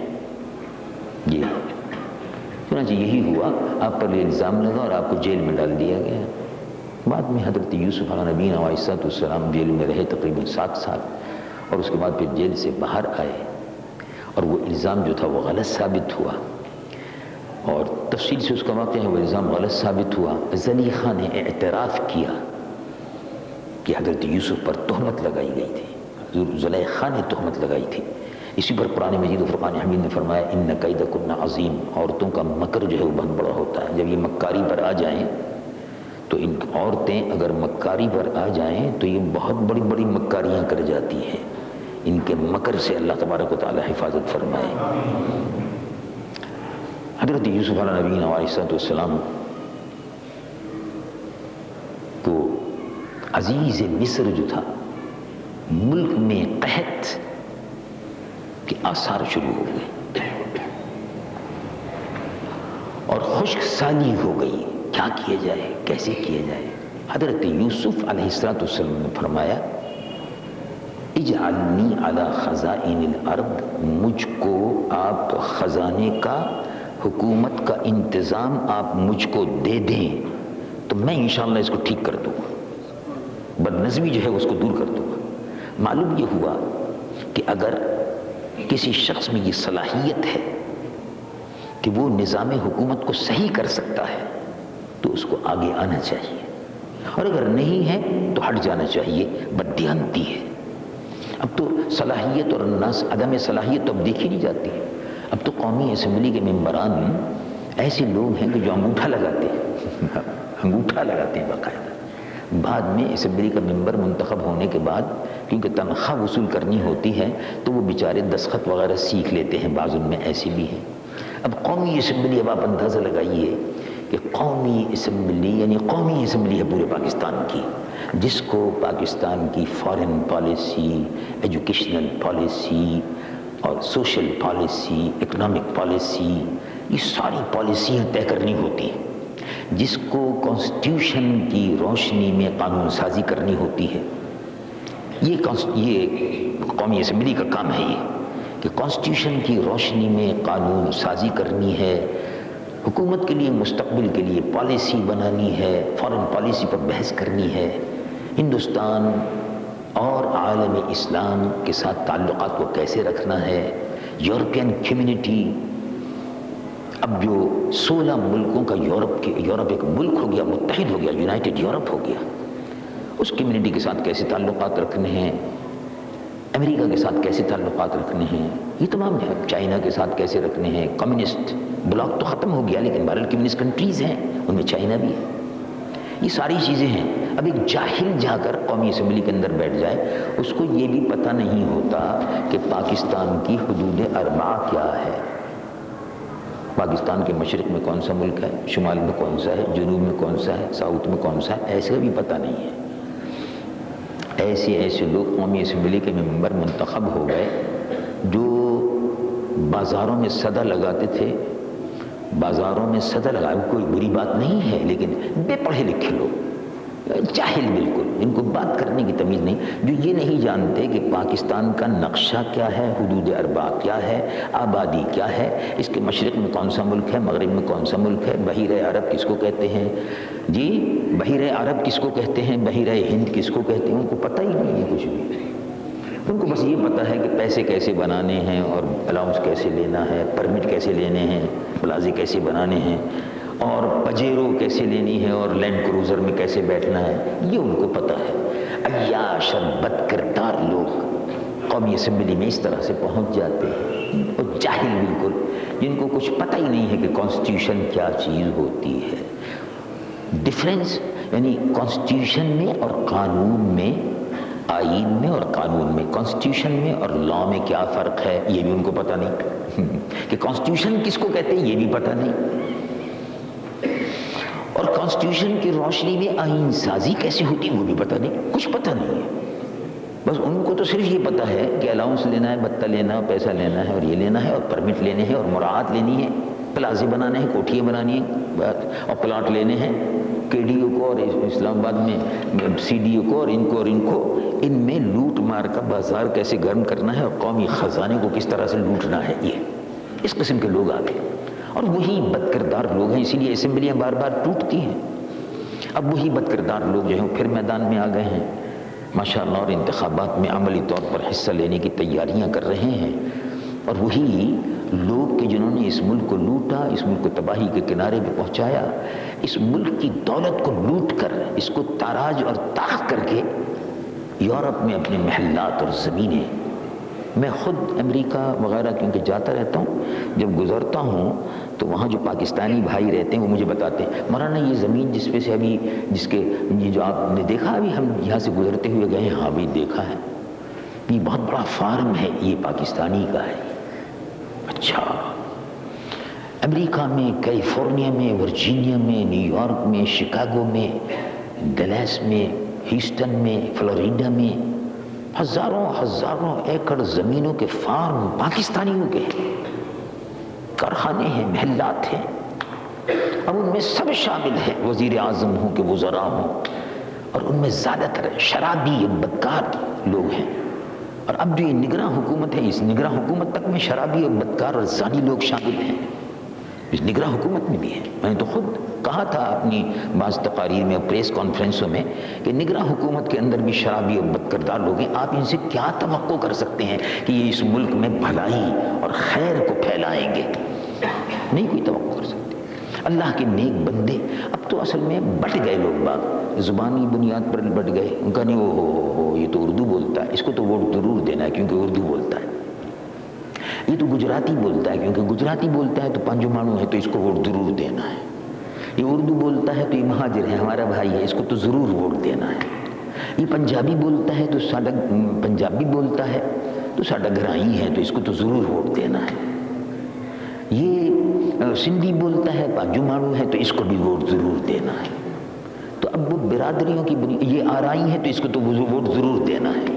یہ، چنانچہ یہی ہوا، آپ پر یہ الزام لگا اور آپ کو جیل میں ڈال دیا گیا۔ بعد میں حضرت یوسف علیہ نبینا علیہ السلام جیل میں رہے تقریباً 7 سال، اور اس کے بعد پھر جیل سے باہر آئے، اور وہ الزام جو تھا وہ غلط ثابت ہوا، اور تفصیل سے اس کا واقعہ ہے، وہ الزام غلط ثابت ہوا۔ زلیخا نے اعتراف کیا کہ حضرت یوسف پر تہمت لگائی گئی تھی، زلیخا نے تہمت لگائی تھی۔ اسی پر قرآن مجید و فرقان حمید نے فرمایا ان کیدکن عظیم، عورتوں کا مکر جو ہے وہ بہت بڑا ہوتا ہے، جب یہ مکاری پر آ جائیں تو ان عورتیں اگر مکاری پر آ جائیں تو یہ بہت بڑی بڑی مکاریاں کر جاتی ہیں، ان کے مکر سے اللہ تبارک و تعالی حفاظت فرمائے۔ حضرت یوسف علیہ نبینا علیہ السلام کو عزیز مصر جو تھا، ملک میں قحط کے آثار شروع ہو گئے اور خشک سالی ہو گئی، کیا کیا جائے، کیسے کیا جائے؟ حضرت یوسف علیہ السلام نے فرمایا اجعلنی علی خزائن الارض، مجھ کو آپ خزانے کا، حکومت کا انتظام آپ مجھ کو دے دیں تو میں انشاءاللہ اس کو ٹھیک کر دوں گا، بدنظمی جو ہے اس کو دور کر دوں گا۔ معلوم یہ ہوا کہ اگر کسی شخص میں یہ صلاحیت ہے کہ وہ نظام حکومت کو صحیح کر سکتا ہے تو اس کو آگے آنا چاہیے، اور اگر نہیں ہے تو ہٹ جانا چاہیے، بددیانتی ہے۔ اب تو صلاحیت اور عدم صلاحیت تو اب دیکھی نہیں جاتی، اب تو قومی اسمبلی کے ممبران ایسے لوگ ہیں کہ جو انگوٹھا لگاتے ہیں انگوٹھا لگاتے ہیں باقاعدہ۔ بعد میں اسمبلی کا ممبر منتخب ہونے کے بعد کیونکہ تنخواہ وصول کرنی ہوتی ہے تو وہ بیچارے دستخط وغیرہ سیکھ لیتے ہیں، بعض ان میں ایسے بھی ہیں۔ اب قومی اسمبلی، اب آپ اندازہ لگائیے کہ قومی اسمبلی یعنی قومی اسمبلی ہے پورے پاکستان کی، جس کو پاکستان کی فارن پالیسی، ایجوکیشنل پالیسی اور سوشل پالیسی، اکنامک پالیسی، یہ ساری پالیسیاں طے کرنی ہوتی ہیں، جس کو کانسٹیٹیوشن کی روشنی میں قانون سازی کرنی ہوتی ہے۔ یہ قومی اسمبلی کا کام ہے، یہ کہ کانسٹیٹیوشن کی روشنی میں قانون سازی کرنی ہے، حکومت کے لیے مستقبل کے لیے پالیسی بنانی ہے، فارن پالیسی پر بحث کرنی ہے، ہندوستان اور عالم اسلام کے ساتھ تعلقات کو کیسے رکھنا ہے، یورپین کمیونٹی، اب جو 16 ملکوں کا یورپ ایک ملک ہو گیا، متحد ہو گیا، یونائٹڈ یورپ ہو گیا، اس کمیونٹی کے ساتھ کیسے تعلقات رکھنے ہیں، امریکہ کے ساتھ کیسے تعلقات رکھنے ہیں، یہ تمام ہے، چائنا کے ساتھ کیسے رکھنے ہیں، کمیونسٹ بلاک تو ختم ہو گیا لیکن بہرحال کمیونسٹ کنٹریز ہیں، ان میں چائنا بھی ہے، یہ ساری چیزیں ہیں۔ اب ایک جاہل جا کر قومی اسمبلی کے اندر بیٹھ جائے، اس کو یہ بھی پتہ نہیں ہوتا کہ پاکستان کی حدود اربع کیا ہے، پاکستان کے مشرق میں کون سا ملک ہے، شمال میں کون سا ہے، جنوب میں کون سا ہے، ساؤتھ میں کون سا ہے، ایسے بھی پتہ نہیں ہے۔ ایسے لوگ قومی اسمبلی کے ممبر منتخب ہو گئے جو بازاروں میں صدا لگاتے تھے، بازاروں میں صدا لگائے، کوئی بری بات نہیں ہے، لیکن بے پڑھے لکھے لوگ، جاہل بالکل، ان کو بات کرنے کی تمیز نہیں، جو یہ نہیں جانتے کہ پاکستان کا نقشہ کیا ہے، حدود اربع کیا ہے، آبادی کیا ہے، اس کے مشرق میں کون سا ملک ہے، مغرب میں کون سا ملک ہے، بحیرہ عرب کس کو کہتے ہیں، جی بحیرہ عرب کس کو کہتے ہیں، بحیرہ ہند کس کو کہتے ہیں، ان کو پتہ ہی نہیں ہے کچھ بھی، ان کو بس یہ پتہ ہے کہ پیسے کیسے بنانے ہیں اور الاؤنس کیسے لینا ہے، پرمٹ کیسے لینے ہیں، پلازے کیسے بنانے ہیں، اور پجیرو کیسے لینی ہے، اور لینڈ کروزر میں کیسے بیٹھنا ہے، یہ ان کو پتہ ہے۔ عیاش اور بد کردار لوگ قومی اسمبلی میں اس طرح سے پہنچ جاتے ہیں، اور جاہل بالکل، جن کو کچھ پتہ ہی نہیں ہے کہ کانسٹیٹیوشن کیا چیز ہوتی ہے، ڈفرینس یعنی کانسٹیٹیوشن میں اور قانون میں، آئین میں اور قانون میں، کانسٹیٹیوشن میں اور لا میں کیا فرق ہے، یہ بھی ان کو پتہ نہیں کہ کانسٹیٹیوشن کس کو کہتے ہیں، یہ بھی پتہ نہیں، اور کانسٹیٹیوشن کی روشنی میں آئین سازی کیسے ہوتی ہے وہ بھی پتہ نہیں، کچھ پتہ نہیں ہے۔ بس ان کو تو صرف یہ پتہ ہے کہ الاؤنس لینا ہے، بتہ لینا ہے، پیسہ لینا ہے، اور یہ لینا ہے، اور پرمٹ لینے ہیں، اور مراعات لینی ہے، پلازے بنانے ہیں، کوٹھیاں بنانی ہیں، اور پلاٹ لینے ہیں، کے ڈی او کو اور اسلام آباد میں سی ڈی او کو اور ان کو ان میں لوٹ مار کا بازار کیسے گرم کرنا ہے، اور قومی خزانے کو کس طرح سے لوٹنا ہے، یہ اس قسم کے لوگ آ گئے، اور وہی بد کردار لوگ ہیں، اسی لیے اسمبلیاں بار بار ٹوٹتی ہیں۔ اب وہی بد کردار لوگ جو ہیں پھر میدان میں آ گئے ہیں ماشاءاللہ، اور انتخابات میں عملی طور پر حصہ لینے کی تیاریاں کر رہے ہیں، اور وہی لوگ کہ جنہوں نے اس ملک کو لوٹا، اس ملک کو تباہی کے کنارے پہ پہنچایا، اس ملک کی دولت کو لوٹ کر، اس کو تاراج اور طاق کر کے یورپ میں اپنے محلات اور زمینیں، میں خود امریکہ وغیرہ کیونکہ جاتا رہتا ہوں، جب گزرتا ہوں تو وہاں جو پاکستانی بھائی رہتے ہیں وہ مجھے بتاتے ہیں، مولانا یہ زمین جس پہ سے ابھی جس کے یہ جو آپ نے دیکھا، ابھی ہم یہاں سے گزرتے ہوئے گئے ہیں، ہاں بھی دیکھا ہے، یہ بہت بڑا فارم ہے، یہ پاکستانی کا ہے۔ اچھا، امریکہ میں، کیلیفورنیا میں، ورجینیا میں، نیو یارک میں، شکاگو میں، ڈلیس میں، ہیوسٹن میں، فلوریڈا میں ہزاروں ایکڑ زمینوں کے فارم پاکستانیوں کے ہیں، کارخانے ہیں، محلات ہیں، اب ان میں سب شامل ہیں، وزیر اعظم ہوں کہ وزراء ہوں، اور ان میں زیادہ تر شرابی بدکار لوگ ہیں، اور اب جو یہ نگراں حکومت ہے، اس نگراں حکومت تک میں شرابی اور بدکار اور زانی لوگ شامل ہیں، اس نگراں حکومت میں بھی ہے۔ میں نے تو خود کہا تھا اپنی بعض تقاریر میں اور پریس کانفرنسوں میں کہ نگراں حکومت کے اندر بھی شرابی اور بدکردار لوگ ہیں، آپ ان سے کیا توقع کر سکتے ہیں کہ یہ اس ملک میں بھلائی اور خیر کو پھیلائیں گے؟ نہیں کوئی توقع کر سکتے۔ اللہ کے نیک بندے اب تو اصل میں بٹ گئے، لوگ باغ زبانی بنیاد پر بٹ گئے، ان کا نہیں ہو یہ تو اردو بولتا ہے، اس کو تو ووٹ ضرور دینا ہے کیونکہ اردو بولتا ہے، یہ تو گجراتی بولتا ہے کیونکہ گجراتی بولتا ہے تو پانجو مانو ہے تو اس کو ووٹ ضرور دینا ہے، یہ اردو بولتا ہے تو یہ مہاجر ہے، ہمارا بھائی ہے، اس کو تو ضرور ووٹ دینا ہے، یہ پنجابی بولتا ہے تو ساڈا پنجابی بولتا ہے تو ساڈا گرائی ہے تو اس کو تو ضرور ووٹ دینا ہے، یہ سندھی بولتا ہے، پانجو مانو ہے تو اس کو بھی ووٹ ضرور دینا ہے، تو اب وہ برادریوں کی یہ آرائی ہے تو اس کو تو ووٹ ضرور دینا ہے،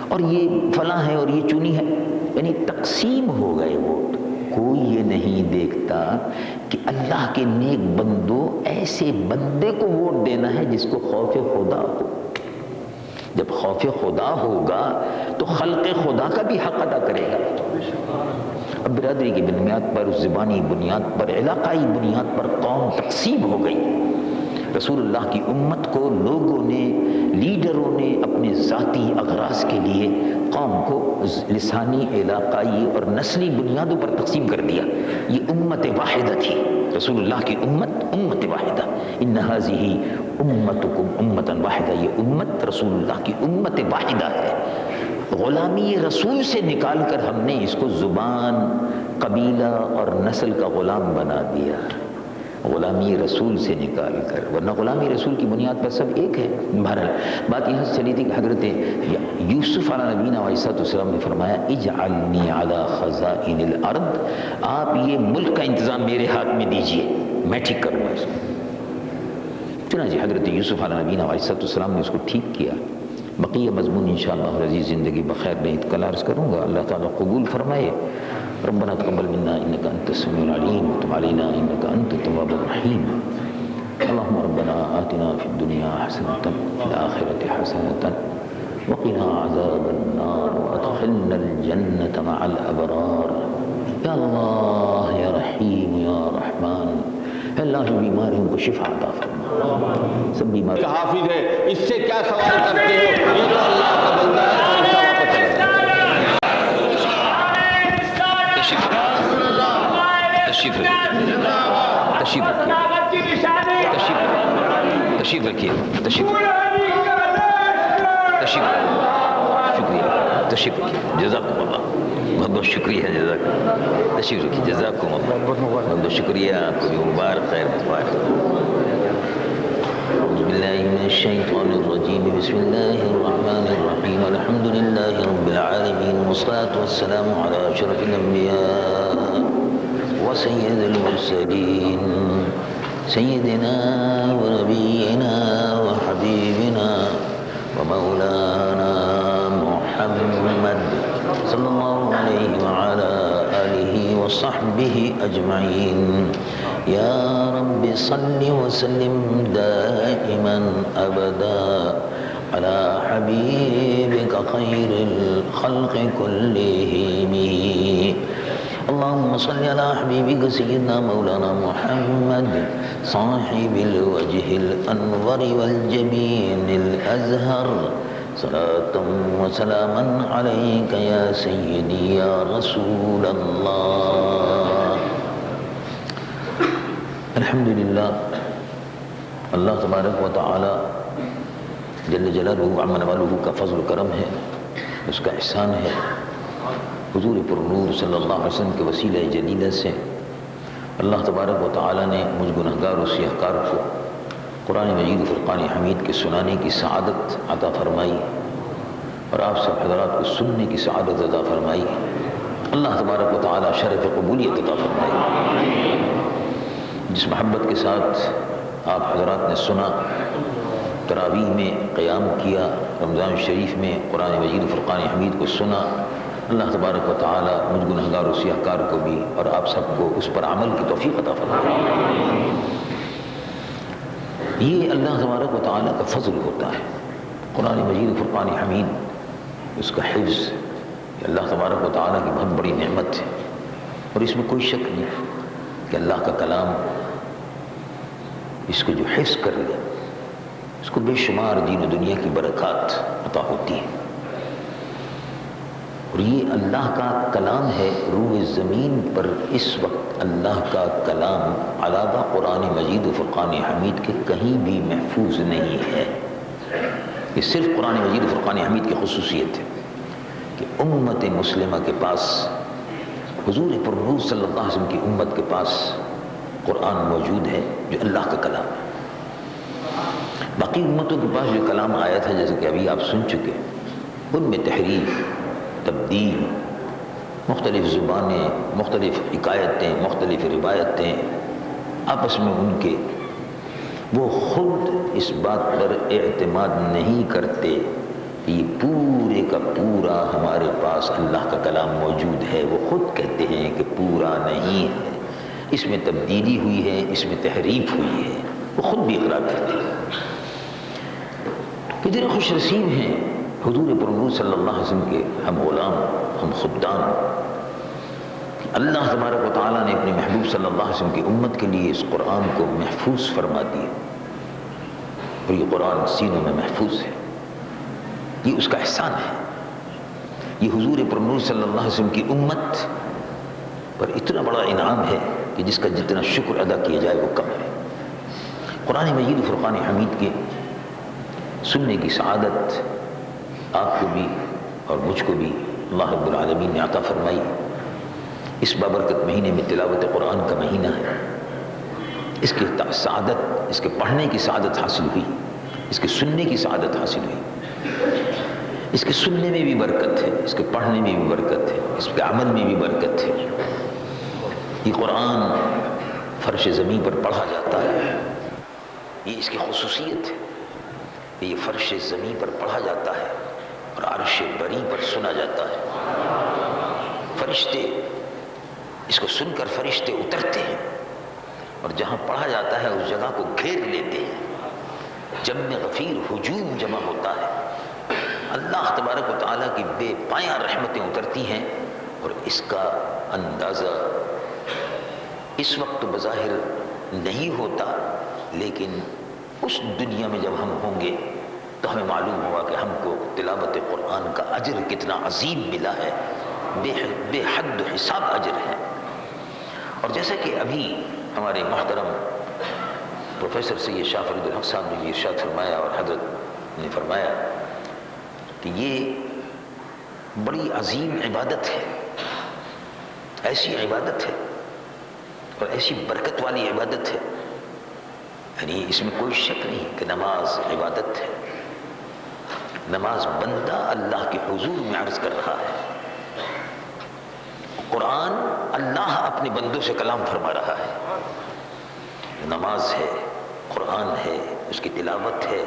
اور یہ فلاں ہے اور یہ چنی ہے، یعنی تقسیم ہو گئے ووٹ۔ کوئی یہ نہیں دیکھتا کہ اللہ کے نیک بندوں ایسے بندے کو ووٹ دینا ہے جس کو خوف خدا ہو۔ جب خوف خدا ہوگا تو خلق خدا کا بھی حق ادا کرے گا۔ اب برادری کی بنیاد پر، زبانی بنیاد پر، علاقائی بنیاد پر قوم تقسیم ہو گئی۔ رسول اللہ کی امت کو لوگوں نے، لیڈروں نے اپنے ذاتی اغراض کے لیے قوم کو لسانی، علاقائی اور نسلی بنیادوں پر تقسیم کر دیا۔ یہ امت واحدہ تھی، رسول اللہ کی امت واحدہ، ان ھذہ امتکم امۃ واحدہ، یہ امت رسول اللہ کی امت واحدہ ہے۔ غلامی رسول سے نکال کر ہم نے اس کو زبان، قبیلہ اور نسل کا غلام بنا دیا، غلامی رسول سے نکال کر، ورنہ غلامی رسول کی بنیاد پر سب ایک ہے۔ بہرحال بات یہاں سے چلی تھی کہ حضرت یوسف علیہ نبینا علیہ السلام نے فرمایا اجعلنی علی خزائن الارض، آپ یہ ملک کا انتظام میرے ہاتھ میں دیجئے، میں ٹھیک کروں گا اس کو۔ چنانچہ حضرت یوسف علیہ نبینا علیہ السلام نے اس کو ٹھیک کیا۔ بقیہ مضمون انشاءاللہ العزیز زندگی بخیر میں کل عرض کروں گا۔ اللہ تعالیٰ قبول فرمائے۔ ربنا تقبل منا انك انت السميع العليم وتب علينا انك انت التواب الرحيم۔ اللهم ربنا آتنا في الدنيا حسنة وفي الآخرة حسنة وقنا عذاب النار وادخلنا الجنة مع الأبرار۔ یا اللہ یا رحیم یا رحمان، اللہ جو بیماریوں کو شفا عطا فرما، سب بیمار حافظ ہے، اس سے کیا سوال کرتے ہو؟ یہ تو اللہ کا بندہ ہے، ایسا واپس چلا جائے۔ تشریف رکھیے، تشریف رکھیے، جزاکم اللہ، بہت بہت شکریہ، جزاک تشریف رکھیے، جزاکم اللہ، بہت بہت شکریہ، آپ کو بھی مبارک، خیر مبارک۔ اعوذ باللہ من الشیطان الرجیم، بسم اللہ الرحمن الرحیم، الحمد للہ رب العالمین، والصلاة والسلام علی اشرف الانبیاء وسید المرسلین، سیدنا ونبینا وحبیبنا ومولانا محمد صلی اللہ علیہ وعلا آلہ وصحبہ اجمعین۔ یا رب صل وسلم دائما ابدا على حبیبک خیر الخلق کلہم۔ اللهم صل على حبيبك سيدنا مولانا محمد صاحب الوجه الأنور والجبين الأزهر، صلاة وسلاما عليك يا سيدي يا رسول الله۔ الحمدللہ، اللہ تبارک و تعالی جل جلالہ عم نوالہ کا فضل و کرم ہے، اس کا احسان ہے۔ حضور پر نور صلی اللہ علیہ وسلم کے وسیلہ جلیلہ سے اللہ تبارک و تعالی نے مجھ گنہگار و سیاہکار کو قرآن مجید و فرقان حمید کے سنانے کی سعادت عطا فرمائی، اور آپ سب حضرات کو سننے کی سعادت عطا فرمائی۔ اللہ تبارک و تعالی شرف قبولیت عطا فرمائی۔ جس محبت کے ساتھ آپ حضرات نے سنا، تراویح میں قیام کیا، رمضان شریف میں قرآن مجید و فرقان حمید کو سنا، اللہ تبارک و تعالی مجھ گنہگار و سیاہکار کو بھی اور آپ سب کو اس پر عمل کی توفیق عطا فرمائے۔ یہ اللہ تبارک و تعالی کا فضل ہوتا ہے، قرآن مجید و فرقان حمید، اس کا حفظ، یہ اللہ تبارک و تعالی کی بہت بڑی نعمت ہے، اور اس میں کوئی شک نہیں کہ اللہ کا کلام، اس کو جو حفظ کر لے اس کو بے شمار دین و دنیا کی برکات عطا ہوتی ہیں۔ اور یہ اللہ کا کلام ہے، روح زمین پر اس وقت اللہ کا کلام علاوہ قرآن مجید و فرقان حمید کے کہیں بھی محفوظ نہیں ہے۔ یہ صرف قرآن مجید و فرقان حمید کی خصوصیت ہے کہ امت مسلمہ کے پاس، حضور پر نور صلی اللہ علیہ وسلم کی امت کے پاس قرآن موجود ہے جو اللہ کا کلام ہے۔ باقی امتوں کے پاس جو کلام آیا تھا، جیسے کہ ابھی آپ سن چکے، ان میں تحریف، تبدیل، مختلف زبانیں، مختلف حکایتیں، مختلف روایتیں آپس میں ان کے، وہ خود اس بات پر اعتماد نہیں کرتے کہ یہ پورے کا پورا ہمارے پاس اللہ کا کلام موجود ہے۔ وہ خود کہتے ہیں کہ پورا نہیں ہے، اس میں تبدیلی ہوئی ہے، اس میں تحریف ہوئی ہے، وہ خود بھی اقرار کرتے ہیں۔ کتنے خوش نصیب ہیں حضور پر نور صلی اللہ علیہ وسلم کے ہم غلام، ہم خدام۔ اللہ تبارک و تعالیٰ نے اپنے محبوب صلی اللہ علیہ وسلم کی امت کے لیے اس قرآن کو محفوظ فرما دیا، اور یہ قرآن سینوں میں محفوظ ہے۔ یہ اس کا احسان ہے۔ یہ حضور پر نور صلی اللہ علیہ وسلم کی امت پر اتنا بڑا انعام ہے کہ جس کا جتنا شکر ادا کیا جائے وہ کم ہے۔ قرآن مجید فرقان حمید کے سننے کی سعادت آپ کو بھی اور مجھ کو بھی اللہ رب العالمین نے عطا فرمائی۔ اس بابرکت مہینے میں تلاوت قرآن کا مہینہ ہے، اس کی سعادت، اس کے پڑھنے کی سعادت حاصل ہوئی، اس کے سننے کی سعادت حاصل ہوئی۔ اس کے سننے میں بھی برکت ہے، اس کے پڑھنے میں بھی برکت ہے، اس کے عمل میں بھی برکت ہے۔ یہ قرآن فرش زمین پر پڑھا جاتا ہے، یہ اس کی خصوصیت ہے کہ یہ فرش زمین پر پڑھا جاتا ہے اور عرش بری پر سنا جاتا ہے۔ فرشتے اس کو سن کر فرشتے اترتے ہیں اور جہاں پڑھا جاتا ہے اس جگہ کو گھیر لیتے ہیں۔ جم غفیر ہجوم جمع ہوتا ہے، اللہ تبارک و تعالیٰ کی بے پایاں رحمتیں اترتی ہیں، اور اس کا اندازہ اس وقت تو بظاہر نہیں ہوتا، لیکن اس دنیا میں جب ہم ہوں گے تو ہمیں معلوم ہوگا کہ ہم کو تلاوت قرآن کا اجر کتنا عظیم ملا ہے، بے حد حساب اجر ہے۔ اور جیسا کہ ابھی ہمارے محترم پروفیسر سید شاہ فرید الحق صاحب نے یہ ارشاد فرمایا اور حضرت نے فرمایا کہ یہ بڑی عظیم عبادت ہے، ایسی عبادت ہے اور ایسی برکت والی عبادت ہے، یعنی اس میں کوئی شک نہیں کہ نماز عبادت ہے۔ نماز بندہ اللہ کے حضور میں عرض کر رہا ہے، قرآن اللہ اپنے بندوں سے کلام فرما رہا ہے۔ نماز ہے، قرآن ہے، اس کی تلاوت ہے،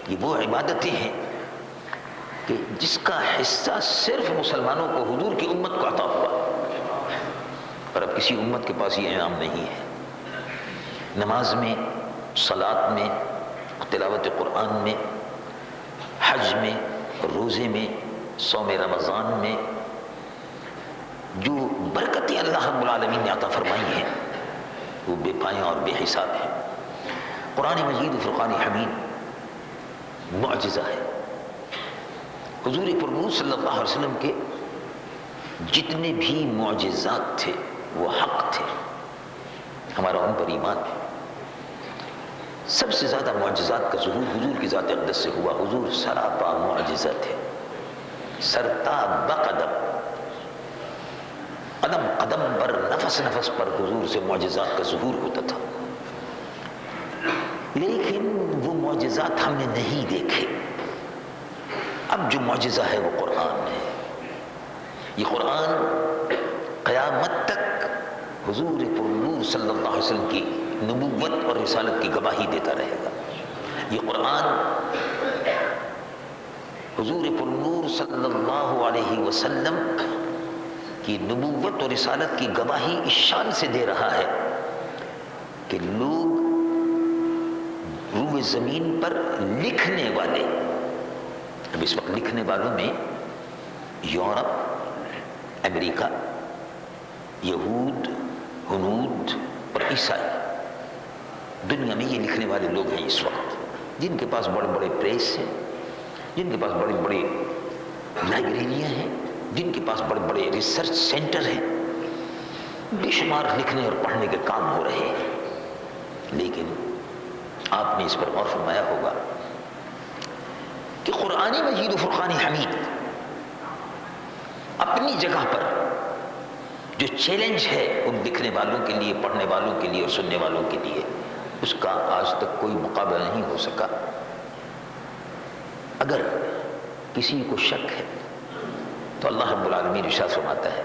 یہ وہ عبادتیں ہیں کہ جس کا حصہ صرف مسلمانوں کو، حضور کی امت کو عطا ہوا، اور اب کسی امت کے پاس یہ انعام نہیں ہے۔ نماز میں، صلاۃ میں، تلاوت قرآن میں، حج میں، روزے میں، صوم رمضان میں جو برکتیں اللہ رب العالمین نے عطا فرمائی ہیں وہ بے پایاں اور بے حساب ہیں۔ قرآن مجید فرقان حمید معجزہ ہے۔ حضور پر نور صلی اللہ علیہ وسلم کے جتنے بھی معجزات تھے وہ حق تھے، ہمارا ان پر ایمان ہے۔ سب سے زیادہ معجزات کا ظہور حضور کی ذات اقدس سے ہوا۔ حضور سراپا معجزہ تھے، سرتا بقدم، قدم قدم پر، نفس نفس پر حضور سے معجزات کا ظہور ہوتا تھا، لیکن وہ معجزات ہم نے نہیں دیکھے۔ اب جو معجزہ ہے وہ قرآن ہے۔ یہ قرآن قیامت تک حضور پر نور صلی اللہ علیہ وسلم کی نبوت اور رسالت کی گواہی دیتا رہے گا۔ یہ قرآن حضور پر نور صلی اللہ علیہ وسلم کی نبوت اور رسالت کی گواہی اس شان سے دے رہا ہے کہ لوگ روئے زمین پر لکھنے والے، اب اس وقت لکھنے والوں میں یورپ، امریکہ، یہود، ہنود اور عیسائی، دنیا میں یہ لکھنے والے لوگ ہیں اس وقت، جن کے پاس بڑے بڑے پریس ہیں، جن کے پاس بڑے بڑے لائبریریاں ہیں، جن کے پاس بڑے بڑے ریسرچ سینٹر ہیں، بے شمار لکھنے اور پڑھنے کے کام ہو رہے ہیں، لیکن آپ نے اس پر غور فرمایا ہوگا کہ قرآن مجید و فرقان حمید اپنی جگہ پر جو چیلنج ہے ان لکھنے والوں کے لیے، پڑھنے والوں کے لیے اور سننے والوں کے لیے، اس کا آج تک کوئی مقابلہ نہیں ہو سکا۔ اگر کسی کو شک ہے تو اللہ رب العالمین ارشاد فرماتا ہے،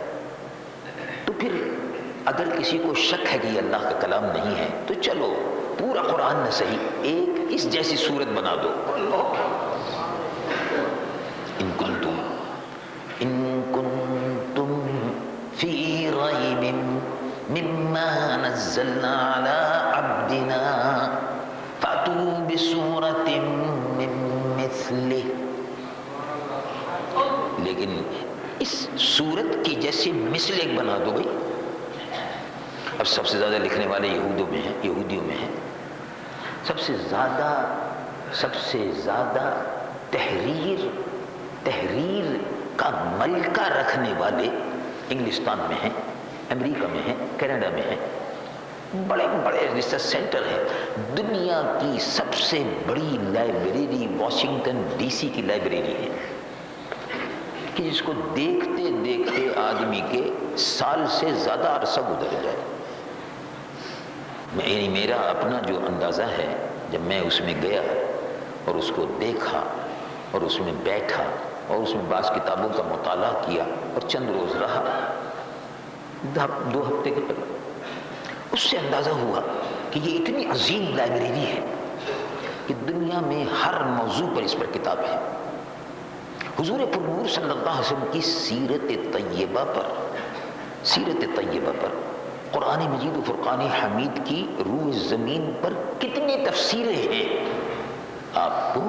تو پھر اگر کسی کو شک ہے کہ یہ اللہ کا کلام نہیں ہے تو چلو پورا قرآن نہ صحیح، ایک اس جیسی صورت بنا دو۔ ان کنتم فی ریب مما نزلنا علی عبدنا فأتوا بسورۃ من مثلہ، لیکن اس صورت کی جیسی مثل ایک بنا دو بھائی۔ اب سب سے زیادہ لکھنے والے یہودیوں میں ہیں، سب سے زیادہ تحریر کا ملکہ رکھنے والے انگلستان میں ہیں، امریکہ میں ہیں، کینیڈا میں ہیں، بڑے بڑے ریسرچ سینٹر ہیں۔ دنیا کی سب سے بڑی لائبریری واشنگٹن ڈی سی کی لائبریری ہے کہ جس کو دیکھتے دیکھتے آدمی کے سال سے زیادہ عرصہ گزر جائے۔ میرا اپنا جو اندازہ ہے، جب میں اس میں گیا اور اس کو دیکھا اور اس میں بیٹھا اور اس میں بعض کتابوں کا مطالعہ کیا اور چند روز رہا، 2 ہفتے کے قریب، اس سے اندازہ ہوا کہ یہ اتنی عظیم لائبریری ہے کہ دنیا میں ہر موضوع پر اس پر کتاب ہے۔ حضور پر نور صلی اللہ علیہ وسلم کی سیرت طیبہ پر قرآن مجید و فرقان حمید کی روح زمین پر کتنی تفسیریں ہیں، آپ کو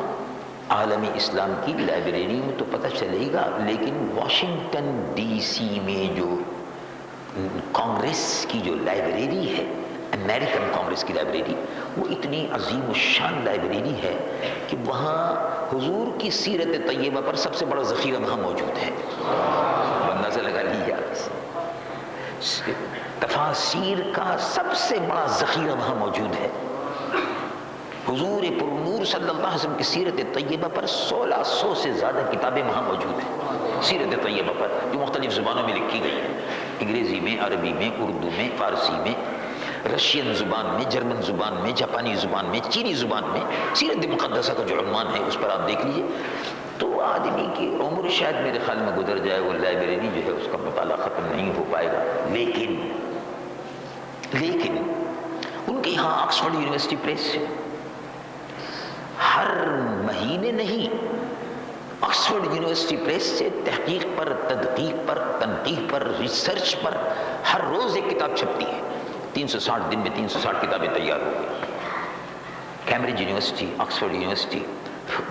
عالم اسلام کی لائبریری میں تو پتہ چلے گا، لیکن واشنگٹن ڈی سی میں جو کانگریس کی جو لائبریری ہے، امریکن کانگریس کی لائبریری، وہ اتنی عظیم الشان لائبریری ہے کہ وہاں حضور کی سیرت طیبہ پر سب سے بڑا ذخیرہ وہاں موجود ہے۔ اندازہ لگا لیجیے، تفاسیر کا سب سے بڑا ذخیرہ وہاں موجود ہے۔ حضور پر نور صلی اللہ علیہ وسلم کی سیرت طیبہ پر 1600 سے زیادہ کتابیں وہاں موجود ہیں، سیرت طیبہ پر، جو مختلف زبانوں میں لکھی گئی ہیں، انگریزی میں، عربی میں، اردو میں، فارسی میں، رشین زبان میں، جرمن زبان میں، جاپانی زبان میں، چینی زبان میں۔ سیرت مقدسہ کا جو عنوان ہے اس پر آپ دیکھ لیجئے، تو آدمی کی عمر شاید میرے خیال میں گزر جائے، وہ لائبریری جو ہے اس کا مطالعہ ختم نہیں ہو پائے گا۔ لیکن ان کے یہاں آکسفورڈ یونیورسٹی پریس ہے، ہر مہینے نہیں، آکسفورڈ یونیورسٹی پریس سے تحقیق پر، تدقیق پر، تنقیح پر، ریسرچ پر ہر روز ایک کتاب چھپتی ہے۔ 360 دن میں 360 کتابیں تیار ہو گئی۔ Cambridge university, Oxford university,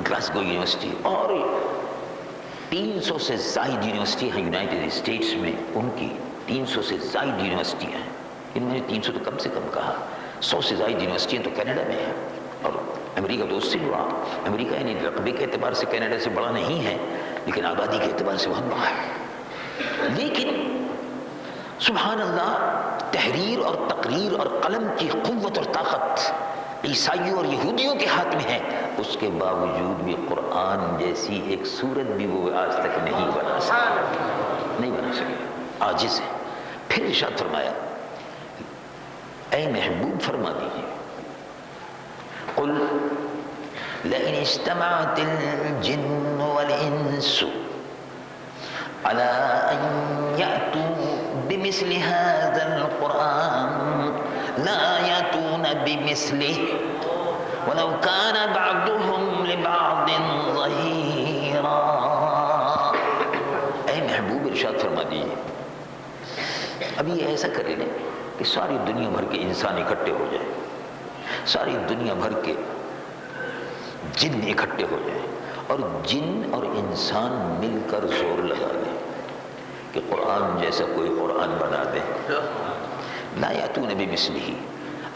Glasgow university اور 300 سے زائد یونیورسٹی ہیں یونائٹڈ اسٹیٹس میں، ان کی 300 سے زائد یونیورسٹیاں ہیں۔ انہوں نے 300 تو کم سے کم کہا، 100 سے زائد یونیورسٹیاں تو کینیڈا میں ہیں، اور امریکہ تو اس سے بڑا، امریکہ یعنی رقبے کے اعتبار سے کینیڈا سے بڑا نہیں ہے، لیکن آبادی کے اعتبار سے بہت بڑا ہے۔ لیکن سبحان اللہ، تحریر اور تقریر اور قلم کی قوت اور طاقت عیسائیوں اور یہودیوں کے ہاتھ میں ہے، اس کے باوجود بھی قرآن جیسی ایک سورت بھی وہ آج تک نہیں بنا سکے، عاجز ہے۔ پھر ارشاد فرمایا، اے محبوب فرما دیجیے، قل لئن اجتمعت الجن والانس على ان يأتوا بمثل هذا القرآن لا يأتون بمثله ولو كان بعضهم لبعض ظهيرا۔ اے محبوب ارشاد فرما دیجیے، اب یہ ایسا کریں کہ ساری دنیا بھر کے انسان اکٹھے ہو جائیں، ساری دنیا بھر کے جن اکٹھے ہو جائیں، اور جن اور انسان مل کر زور لگا دیں کہ قرآن جیسا کوئی قرآن بنا دیں، لا یاتون بمثلہ،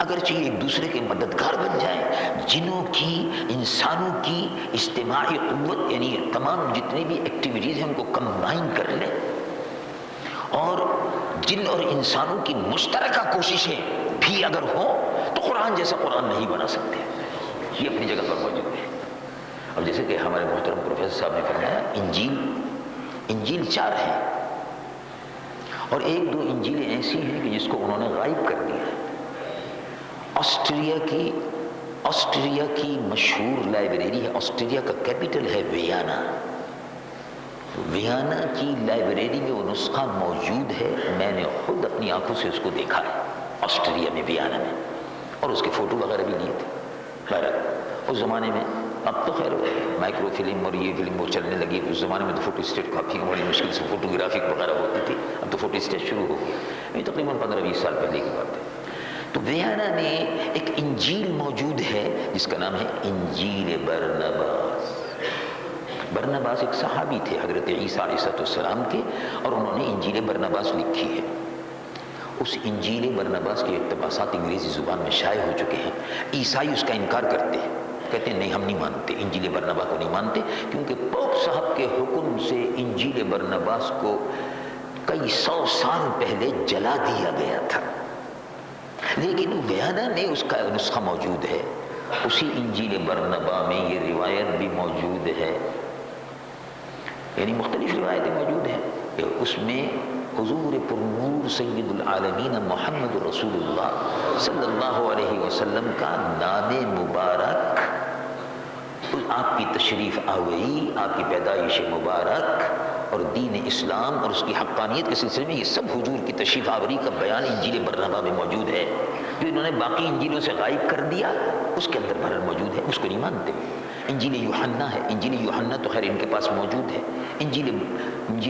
اگرچہ ایک دوسرے کے مددگار بن جائیں، جنوں کی، انسانوں کی اجتماعی قوت، یعنی تمام جتنی بھی ایکٹیویٹیز ہیں ان کو کمبائن کر لیں، اور جن اور انسانوں کی مشترکہ کوششیں بھی اگر ہوں تو قرآن جیسا قرآن نہیں بنا سکتے۔ یہ اپنی جگہ پر موجود ہے۔ اور جیسے کہ ہمارے محترم پروفیسر صاحب نے فرمایا، انجیل 4 ہے، اور 1-2 انجیلیں ایسی ہیں کہ جس کو انہوں نے غائب کر دیا ہے۔ آسٹریا کی مشہور لائبریری ہے، آسٹریا کا کیپٹل ہے ویانا کی لائبریری میں وہ نسخہ موجود ہے، میں نے خود اپنی آنکھوں سے اس کو دیکھا ہے، آسٹریا میں، ویانا میں، اور اس کے فوٹو وغیرہ بھی لیے تھے۔ بہرحال اس زمانے میں، اب تو خیر مائکرو فلم اور یہ فلم وہ چلنے لگی، اس زمانے میں تو فوٹو اسٹیٹ کافی بڑی مشکل سے فوٹوگرافک وغیرہ ہوتی تھی، اب تو فوٹو اسٹیٹ شروع ہو گئی، یہ تقریباً 15-20 سال پہلے کی بات ہے۔ تو ویانا میں ایک انجیل موجود ہے جس کا نام ہے انجیل برنباس۔ برنباس ایک صحابی تھے حضرت عیسیٰ علیہ السلام کے، اور انہوں نے انجیل برنباس لکھی ہے۔ اس انجیل برنباس کے اقتباسات انگریزی زبان میں شائع ہو چکے ہیں۔ عیسائی اس کا انکار کرتے ہیں، کہتے ہیں نہیں ہم نہیں مانتے، انجیل برنبا کو نہیں مانتے، کیونکہ پوپ صاحب کے حکم سے انجیل برنباس کو کئی 100 سال پہلے جلا دیا گیا تھا، لیکن ویانا میں اس کا نسخہ موجود ہے، اسی انجیل برنبا میں یہ روایت بھی موجود ہے، یعنی مختلف روایتیں موجود ہیں کہ اس میں حضور پرنور سید العالمین محمد رسول اللہ صلی اللہ علیہ وسلم کا نام مبارک، آپ کی تشریف آوری، آپ کی پیدائش مبارک اور دین اسلام اور اس کی حقانیت کے سلسلے میں یہ سب حضور کی تشریف آوری کا بیان انجیل برنبا میں موجود ہے، جو انہوں نے باقی انجیلوں سے غائب کر دیا اس کے اندر بہرحال موجود ہے، اس کو نہیں مانتے۔ انجیل یوحنا ہے، انجیل یوحنا تو خیر ان کے پاس موجود ہے، انجیل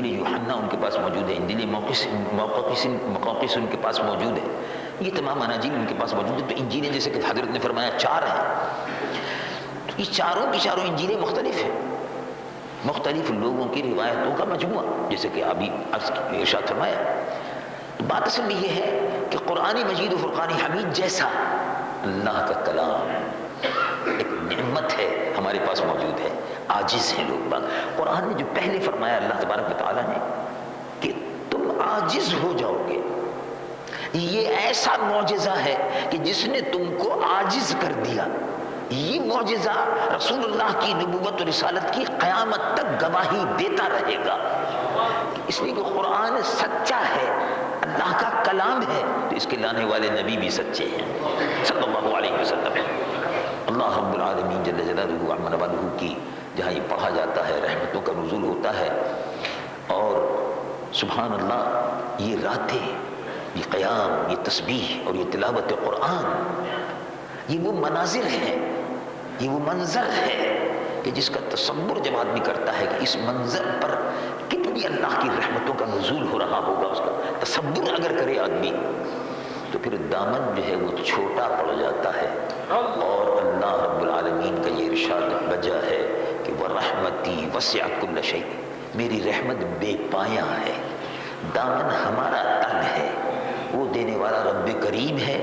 یوحنا ان کے پاس موجود ہے، انجیل مقوقس ان کے پاس موجود ہے، یہ تمام اناجیل ان کے پاس موجود ہے۔ تو انجیلیں جیسے کہ حضرت نے فرمایا 4 ہیں، تو یہ چاروں کی چاروں انجیلیں مختلف ہیں، مختلف لوگوں کی روایتوں کا مجموعہ، جیسے کہ ابھی ارشاد فرمایا۔ تو بات اصل میں یہ ہے کہ قرآن مجید و فرقان حمید جیسا اللہ کا کلام ایک نعمت ہے، ہمارے پاس موجود ہے، عاجز ہیں لوگ باگ۔ قرآن نے جو پہلے فرمایا اللہ تبارک و تعالیٰ نے کہ تم عاجز ہو جاؤ گے، یہ ایسا معجزہ ہے کہ جس نے تم کو عاجز کر دیا، یہ معجزہ رسول اللہ کی نبوت و رسالت کی قیامت تک گواہی دیتا رہے گا، اس لیے کہ قرآن سچا ہے، اللہ کا کلام ہے، تو اس کے لانے والے نبی بھی سچے ہیں صلی اللہ علیہ وسلم۔ اللہ رب العالمین جل جلالہ عما والہ کی جہاں یہ پڑھا جاتا ہے رحمتوں کا نزول ہوتا ہے، اور سبحان اللہ یہ راتیں، یہ قیام، یہ تسبیح اور یہ تلاوت قرآن، یہ وہ مناظر ہیں، یہ وہ منظر ہے کہ جس کا تصور جب آدمی کرتا ہے کہ اس منظر پر کتنی اللہ کی رحمتوں کا نزول ہو رہا ہوگا، اس کا تصور اگر کرے آدمی تو پھر دامن جو ہے وہ چھوٹا پڑ جاتا ہے، اور اللہ رب العالمین کا یہ ارشاد بجا ہے کہ وَرَحْمَتِي وَسِعَتْ كُلَّ شَيْءٍ، میری رحمت بے پایاں ہے، دامن ہمارا تنگ ہے، وہ دینے والا رب کریم ہے۔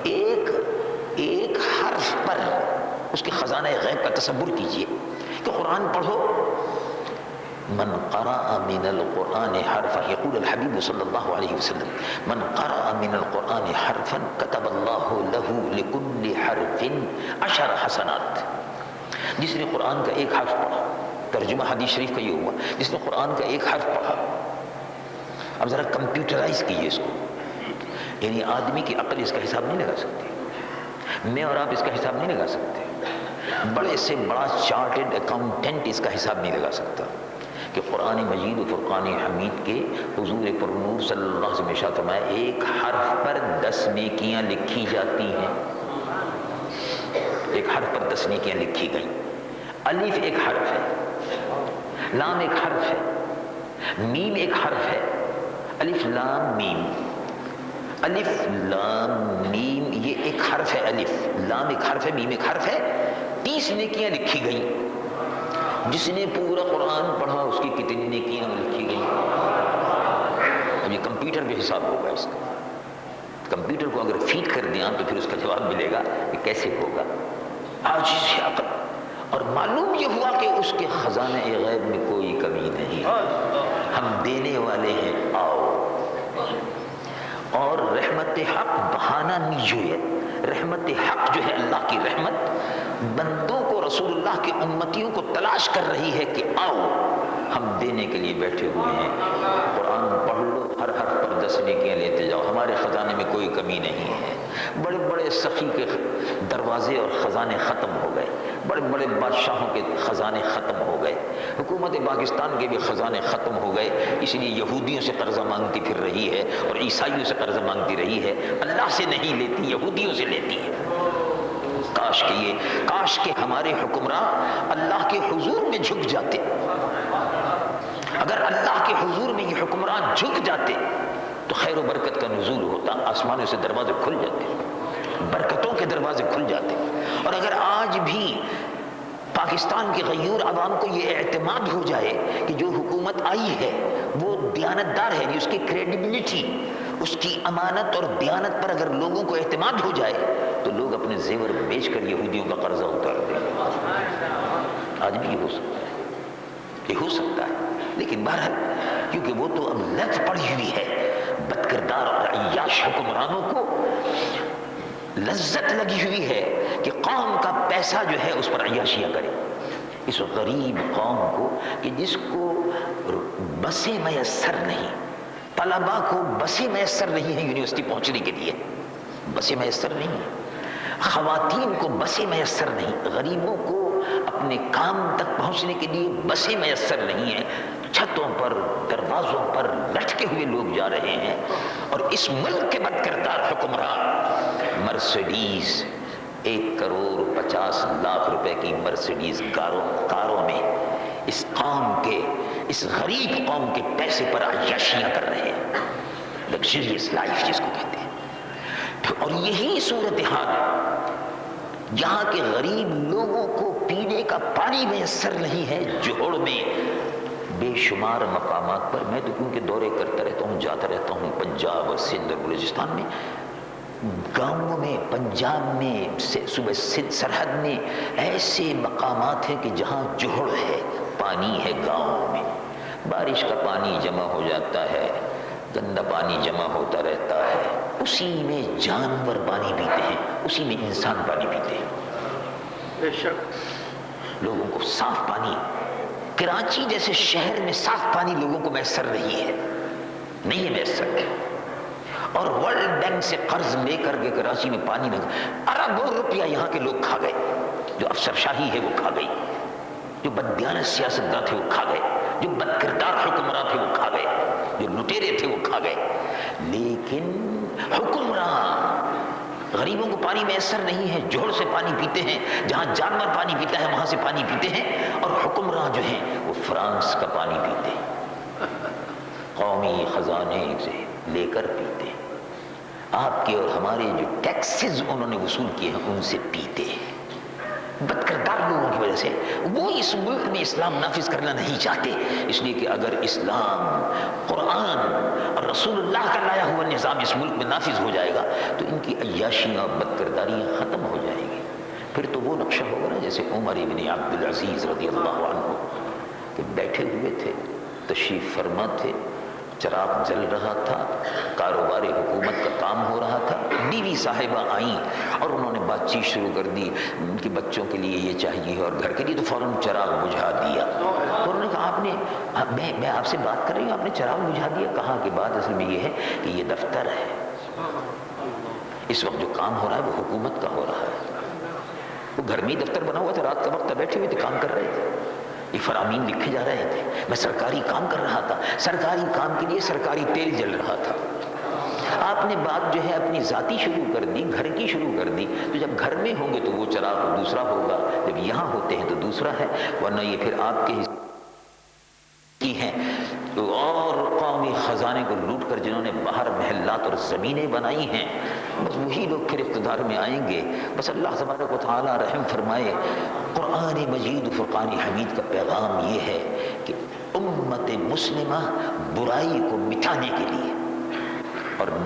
ایک حرف پر اس کے خزانہ غیب کا تصور کیجئے کہ قرآن پڑھو، من قرأ من القرآن حرفا، یقول الحبیب صلی اللہ علیہ وسلم، من قرأ من القرآن حرفا كتب اللہ له لكل حرف 10 حسنات۔ جس نے قرآن کا ایک حرف پڑھا، ترجمہ حدیث شریف کا یہ ہوا، جس نے قرآن کا ایک حرف پڑھا، اب ذرا کمپیوٹرائز کیجئے اس کو، یعنی آدمی کی عقل اس کا حساب نہیں لگا سکتی، میں اور آپ اس کا حساب نہیں لگا سکتے، بڑے سے بڑا چارٹرڈ اکاؤنٹنٹ اس کا حساب نہیں لگا سکتا کہ قرآن مجید و فرقان حمید کے حضور پرنور صلی اللہ علیہ وسلم نے ارشاد فرمایا ایک حرف پر 10 نیکیاں لکھی جاتی ہیں، ایک حرف پر 10 نیکیاں لکھی گئیں۔ الف ایک حرف ہے، لام ایک حرف ہے، میم ایک حرف ہے، الف لام میم، الف لام میم یہ ایک حرف ہے، الف لام ایک حرف ہے، میم ایک حرف ہے، 30 نیکیاں لکھی گئیں۔ جس نے پورا قرآن پڑھا اس کی کتنی نیکیاں لکھی گئیں؟ اب یہ کمپیوٹر پہ حساب ہوگا، اس کا کمپیوٹر کو اگر فیڈ کر دیا تو پھر اس کا جواب ملے گا کہ کیسے ہوگا، عاجز ہے عقل۔ اور معلوم یہ ہوا کہ اس کے خزانہ غیب میں کوئی کمی نہیں، ہم دینے والے ہیں، آؤ۔ اور رحمت حق بہانہ نہیں جو ہے، رحمت حق جو ہے اللہ کی رحمت بندوں کو، رسول اللہ کے امتیوں کو تلاش کر رہی ہے کہ آؤ ہم دینے کے لیے بیٹھے ہوئے ہیں، قرآن پڑھ لو، ہر حرف پر 10 نیکیاں لیتے جاؤ، ہمارے خزانے میں کوئی کمی نہیں ہے۔ بڑے بڑے سخی کے دروازے اور خزانے ختم ہو گئے، بڑے بڑے بادشاہوں کے خزانے ختم ہو گئے، حکومت پاکستان کے بھی خزانے ختم ہو گئے، اس لیے یہودیوں سے قرضہ مانگتی پھر رہی ہے اور عیسائیوں سے قرضہ مانگتی رہی ہے، اللہ سے نہیں لیتی، یہودیوں سے لیتی ہے۔ کاش کہ ہمارے حکمراں اللہ کے حضور میں جھک جاتے، اگر اللہ کے حضور میں یہ حکمران جھک جاتے تو خیر و برکت کا نزول ہوتا، آسمانوں سے دروازے کھل جاتے، برکتوں کے دروازے کھل جاتے۔ اور اگر آج بھی پاکستان کے غیور عوام کو یہ اعتماد ہو جائے کہ جو حکومت آئی ہے وہ دیانتدار ہے، اس کی کریڈیبلٹی، اس کی امانت اور دیانت پر اگر لوگوں کو اعتماد ہو جائے تو لوگ اپنے زیور بیچ کر یہودیوں کا قرضہ اتار دیں. آج بھی یہ ہو سکتا ہے، یہ ہو سکتا ہے، لیکن بہرحال کیونکہ وہ تو اب لت پڑی ہوئی ہے، بد کردار اور عیاش حکمرانوں کو لذت لگی ہوئی ہے کہ قوم کا پیسہ جو ہے اس پر عیاشیاں کرے. اس غریب قوم کو کہ جس کو بسیں میسر نہیں، طلباء کو بسیں میسر نہیں ہیں یونیورسٹی پہنچنے کے لیے، بسیں میسر نہیں ہیں، خواتین کو بسیں میسر نہیں، غریبوں کو اپنے کام تک پہنچنے کے لیے بسیں میسر نہیں ہیں، چھتوں پر دروازوں پر لٹکے ہوئے لوگ جا رہے ہیں. اور اس ملک کے بد کردار حکمران مرسیڈیز 1,50,00,000 روپے کی مرسیڈیز کاروں میں اس قوم کے، اس غریب قوم کے پیسے پر عیاشیاں کر رہے ہیں. لگژریس لائف جس کو کہتے ہیں. اور یہی صورتحال یہاں کے غریب لوگوں کو پینے کا پانی میسر نہیں ہے. جوہڑ میں بے شمار مقامات پر، میں تو کیونکہ دورے کرتا رہتا ہوں، جاتا رہتا ہوں پنجاب اور سندھ اور بلوچستان میں، گاؤں میں، پنجاب میں، صوبہ سندھ سرحد میں ایسے مقامات ہیں کہ جہاں جوہڑ ہے، پانی ہے. گاؤں میں بارش کا پانی جمع ہو جاتا ہے، گندا پانی جمع ہوتا رہتا ہے، اسی میں جانور پانی پیتے ہیں، اسی میں انسان پانی پیتے ہیں. بے شک لوگوں کو صاف پانی، کراچی جیسے شہر میں صاف پانی لوگوں کو میسر نہیں ہے میسر. اور ورلڈ بینک سے قرض لے کر کے کراچی میں پانی میں اربوں روپیہ یہاں کے لوگ کھا گئے. جو افسر شاہی ہے وہ کھا گئی، جو بددیانت سیاستدان تھے وہ کھا گئے، جو بد کردار حکمراں تھے وہ کھا گئے، جو لٹیرے تھے وہ کھا گئے. لیکن حکمراں غریبوں کو پانی میسر نہیں ہے، جوہر سے پانی پیتے ہیں، جہاں جانور پانی پیتا ہے وہاں سے پانی پیتے ہیں. اور حکمراں جو ہیں وہ فرانس کا پانی پیتے ہیں، قومی خزانے سے لے کر پیتے ہیں. آپ کے اور ہمارے جو ٹیکسز انہوں نے وصول کیے ہیں ان سے پیتے ہیں. بد کردار لوگوں کی وجہ سے وہ اس ملک میں اسلام نافذ کرنا نہیں چاہتے. اس لیے کہ اگر اسلام، قرآن اور رسول اللہ کا لایا ہوا نظام اس ملک میں نافذ ہو جائے گا تو ان کی عیاشیاں اور بد کرداریاں ختم ہو جائیں گی. پھر تو وہ نقشہ ہوگا نا جیسے عمر ابن عبد العزیز رضی اللہ عنہ کہ بیٹھے ہوئے تھے، تشریف فرما تھے، چراغ جل رہا تھا، کاروبار حکومت کا کام ہو رہا تھا. بیوی صاحبہ آئیں اور انہوں نے بات چیت شروع کر دی کہ بچوں کے لیے یہ چاہیے اور گھر کے لیے، تو فوراً چراغ بجھا دیا. تو انہوں نے کہا آپ نے، میں آپ سے بات کر رہی ہوں، آپ نے چراغ بجھا دیا. کہا کہ بات اصل میں یہ ہے کہ یہ دفتر ہے، اس وقت جو کام ہو رہا ہے وہ حکومت کا ہو رہا ہے. وہ گھر میں ہی دفتر بنا ہوا تھا، رات کا وقت بیٹھے ہوئے تھے، کام کر رہے تھے، یہ فرامین لکھے جا رہے تھے. میں سرکاری کام کر رہا تھا، سرکاری کام کے لیے سرکاری تیل جل رہا تھا. آپ نے بات جو ہے اپنی ذاتی شروع کر دی، گھر کی شروع کر دی. تو جب گھر میں ہوں گے تو وہ چراغ دوسرا ہوگا، جب یہاں ہوتے ہیں تو دوسرا ہے، ورنہ یہ پھر آپ کے کی ہیں. اور قومی خزانے کو لوٹ کر جنہوں نے باہر محلات اور زمینیں بنائی ہیں، بس وہی لوگ پھر اقتدار میں آئیں گے. بس اللہ تبارک و تعالی رحم فرمائے. قرآن مجید فرقان حمید کا پیغام یہ ہے کہ امت مسلمہ برائی کو مٹانے کے لیے اور